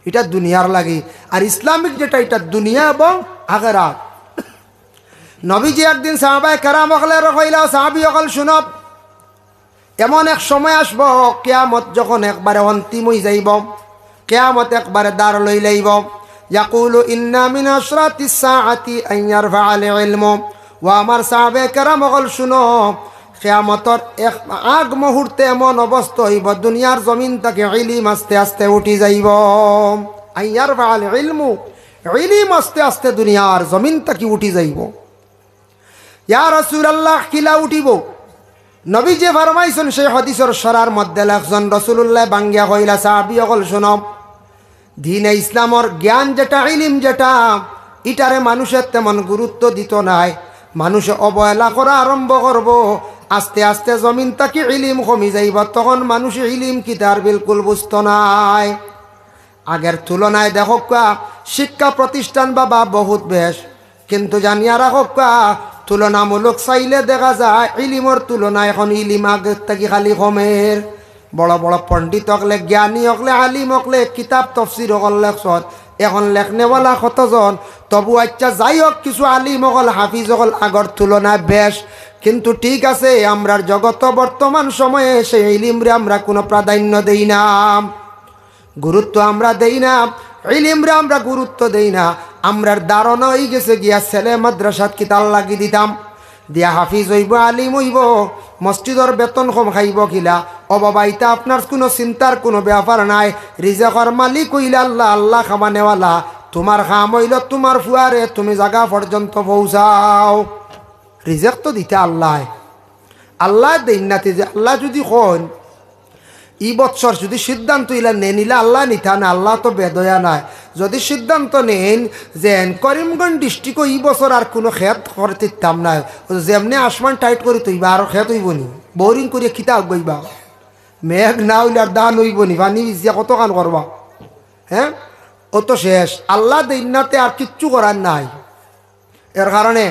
এটা দুনিয়ার লাগি। আর ইসলামিক যেটা এটা দুনিয়া এবং আখিরাত। নবীজি একদিন সাহাবায়ে কেরাম হকলে কইলা, সাহাবী হকল শুনব, এমন এক সময় আসব কিয়ামত যখন একবারে অন্তিম হয়ে যাইব, কিয়ামত একবারে দাঁড় লই লাইব। ইয়াকুলু ইন্না মিন আশরাতিস সাআতি আন ইয়ারফা'আল ইলমু, ওয়া আমার সাহাবায়ে কেরাম হকল শুনো, কিয়ামতের এক আগ মুহূর্তে এমন অবস্থা হইব দুনিয়ার জমিন থেকে ইলম আস্তে আস্তে উঠি যাইব। আন ইয়ারফা'আল ইলমু, ইলম আস্তে আস্তে দুনিয়ার জমিন থেকে উঠি যাইব। ইয়া রাসূলুল্লাহ কিলা উঠিব? নবী যে ফরমাইছেন সেই হাদিসের সরার মধ্যে লেখছেন রাসূলুল্লাহ বাঙ্গিয়া কইলা, সাহাবী হকল শুনো, দ্বীনে ইসলামর জ্ঞান যেটা ইলম যেটা এটারে মানুষের তেমন গুরুত্ব দিত নাই, মানুষে অবহেলা করা আরম্ভ করব, আস্তে আস্তে জমিন থেকে ইলম কমি যাইব, তখন মানুষ ইলম কি তার বিলকুল বুঝত নাই। আগের তুলনায় দেখো শিক্ষা প্রতিষ্ঠান বাবা বহুত বেশ, কিন্তু জানিয়া রাখো তুলনামূলক চাইলে দেখা যায় ইলিমর তুলনায় এখন ইলিম আগের থেকে খালি কমের। বড় বড় পণ্ডিত হকলে, জ্ঞানী হকলে, আলিম হকলে, কিতাব তফসির হকল লেখছন, এখন লেখনেওয়ালা কতজন, তবু আচ্ছা যাই হোক কিছু আলিম হকল হাফিজ হকল আগর তুলনায় বেশ। কিন্তু ঠিক আছে, আমরার জগত বর্তমান সময়ে সেই ইলিমরে আমরা কোনো প্রাধান্য দেই না, গুরুত্ব আমরা দেই না, ইলিমরে আমরা গুরুত্ব দেই না। আমরার ধারণা হয়ে গেছে গিয়া ছেলে মাদ্রাসাত কিতাব লাগি দিতাম, দিয়া হাফিজ হইব, আলিম হইব, মসজিদর বেতন কম খাইব কিলা। ও বাবা ইতা আপনার কোনো চিন্তার কোনো ব্যাপার নাই, রিজেকর মালিক হইলে আল্লাহ, আল্লাহ খাবানেওয়ালা, তোমার খাম হইল তোমার ফুয়ারে, তুমি জায়গা পর্যন্ত পৌঁছাও। রিজেক তো দিতে আল্লাহ, আল্লাহ দেন নাতে, যে আল্লাহ যদি কন ই বৎসর যদি সিদ্ধান্ত ইলা নিলে আল্লাহ নিতা না, আল্লাহ তো বেদয়া নাই। যদি সিদ্ধান্ত নেন যে করিমগঞ্জ ডিস্ট্রিক্ট এই বছর আর কোনো খেত করতে দিতাম না, যেমনি আসমান টাইট করে তৈবা আর খেত হইব নি, বোরিং করিয়া খিতা বইবা, মেঘ না হইলে আর ধান হইব নি, পানি ভিজিয়া কত কান করবা, হ্যাঁ ও তো শেষ। আল্লাহ দিনাতে আর কিচ্ছু করার নাই। এর কারণে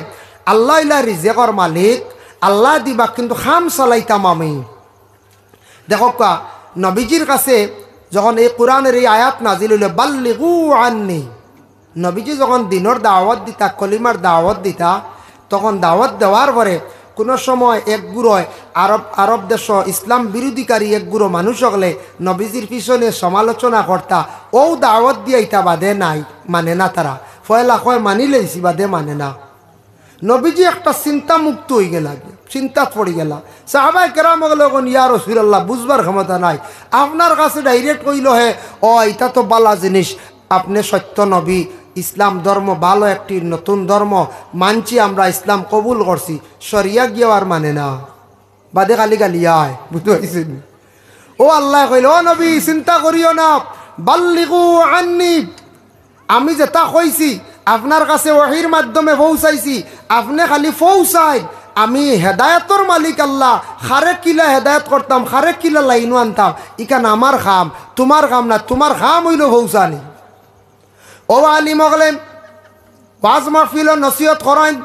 আল্লাহ ইলা রিজেকর মালিক, আল্লাহ দিবা, কিন্তু খাম চালাইতাম আমি। দেখো নবীজির কাছে যখন এই কোরআনের এই আয়াত নাজিল হইল, বাল্লিগু আন্নি, নবীজি যখন দিনের দাওয়াত দিতা, কলিমার দাওয়াত দিতা, তখন দাওয়াত দেওয়ার পরে কোনো সময় এক গুড়োয় আরব দেশ ইসলাম বিরোধীকারী এক গুঁড়ো মানুষ হলে নবীজির পিছনে সমালোচনা কর্তা ও দাওয়াত দিয়ে ইটা বাদে নাই মানে না তারা ফয়লা কয় মানি লইছি বাদে মানে না। নবীজি একটা চিন্তা মুক্ত হয়ে গেল, চিন্তাত পড়ে গেল। সাহাবায়ে কেরাম বলেন ইয়া রাসূলুল্লাহ বুঝবার ক্ষমতা নাই, আপনার কাছে ডাইরেক্ট কইল হে ও এটা তো বালা জিনিস, আপনি সত্য নবী, ইসলাম ধর্ম ভালো একটি নতুন ধর্ম মানছি আমরা, ইসলাম কবুল করছি, শরিয়া গিয়ে আর মানে না বাদে খালি গালিয়ায় বুঝতে পারছেন। ও আল্লাহ কইল ও নবী চিন্তা করিও না, বাল্লিগু আন্নি, আমি যেটা কইছি আপনার কাছে ওহির মাধ্যমে পৌঁছাইছি, আপনি খালি পৌঁছাই, আমি হেদায়তর মালিক আল্লাহ, খারে কিলা হেদায়ত করতাম, খারে কিলা লাইনও আনতাম, ইখান আমার খাম, তোমার খাম না, তোমার খাম হইল পৌঁছানি। ও আলিম হলেন ওয়াজ মাহফিল নসিহত করেন,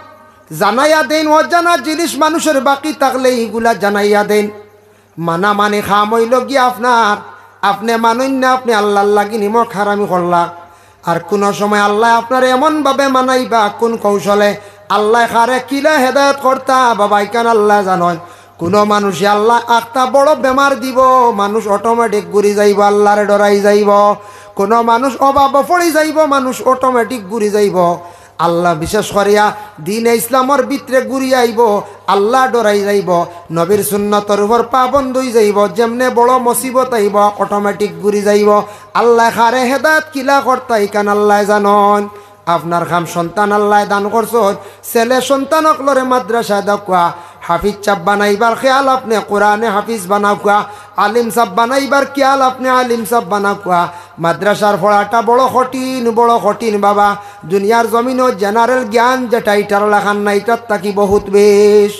জানাইয়া দেন, অজানা জিনিস মানুষের বাকি থাকলে এইগুলা জানাইয়া দেন। মানা মানে খাম হইল গিয়া আপনার, আপনি মানুন না, আপনি আল্লাহ লাগি নিমক হারামি করলা। আর কোন সময় আল্লাহ আপনার এমনভাবে মানাইবা, কোন কৌশলে আল্লাহ খারে কিলা হেদায়ত করতা বাবা ইকান আল্লাহ জানন। কোন মানুষে আল্লাহ একটা বড় বেমার দিব, মানুষ অটোমেটিক ঘুরি যাইব, আল্লাহরে ডরাই যাইব। কোন মানুষ অভাব পড়ি যাইব, মানুষ অটোমেটিক ঘুরি যাইব। আল্লাহ বিশেষ করিয়া দিন ইসলামর ভিতরে ঘুরি আইব, আল্লাহ ডরাই যাইব, নবীর সুন্নতর উপর পাবন্ধ হই যাইব। যেমনে বড় মুসিবত আইব অটোমেটিক ঘুরি যাইব। আল্লাহ খারে হেদায়েত কিলা করতা ইকান আল্লাহ জানন। আপনার খাম সন্তান আল্লাহ দান করছন, ছেলে সন্তানক লরে মাদ্রাসায় দাকুয়া, হাফিজ চাপ বানাইবার খেয়াল আপনি কোরআনে হাফিজ বানাকুয়া, আলিম সাব বানাইবার খেয়াল আপনি আলিম সাব বানাকুয়া। মাদ্রাসার পড়াটা বড় কঠিন বাবা, দুনিয়ার জমিনও জেনারেল জ্ঞান যেটা ইটার লেখান না, এটার তাকি বহুত বেশ।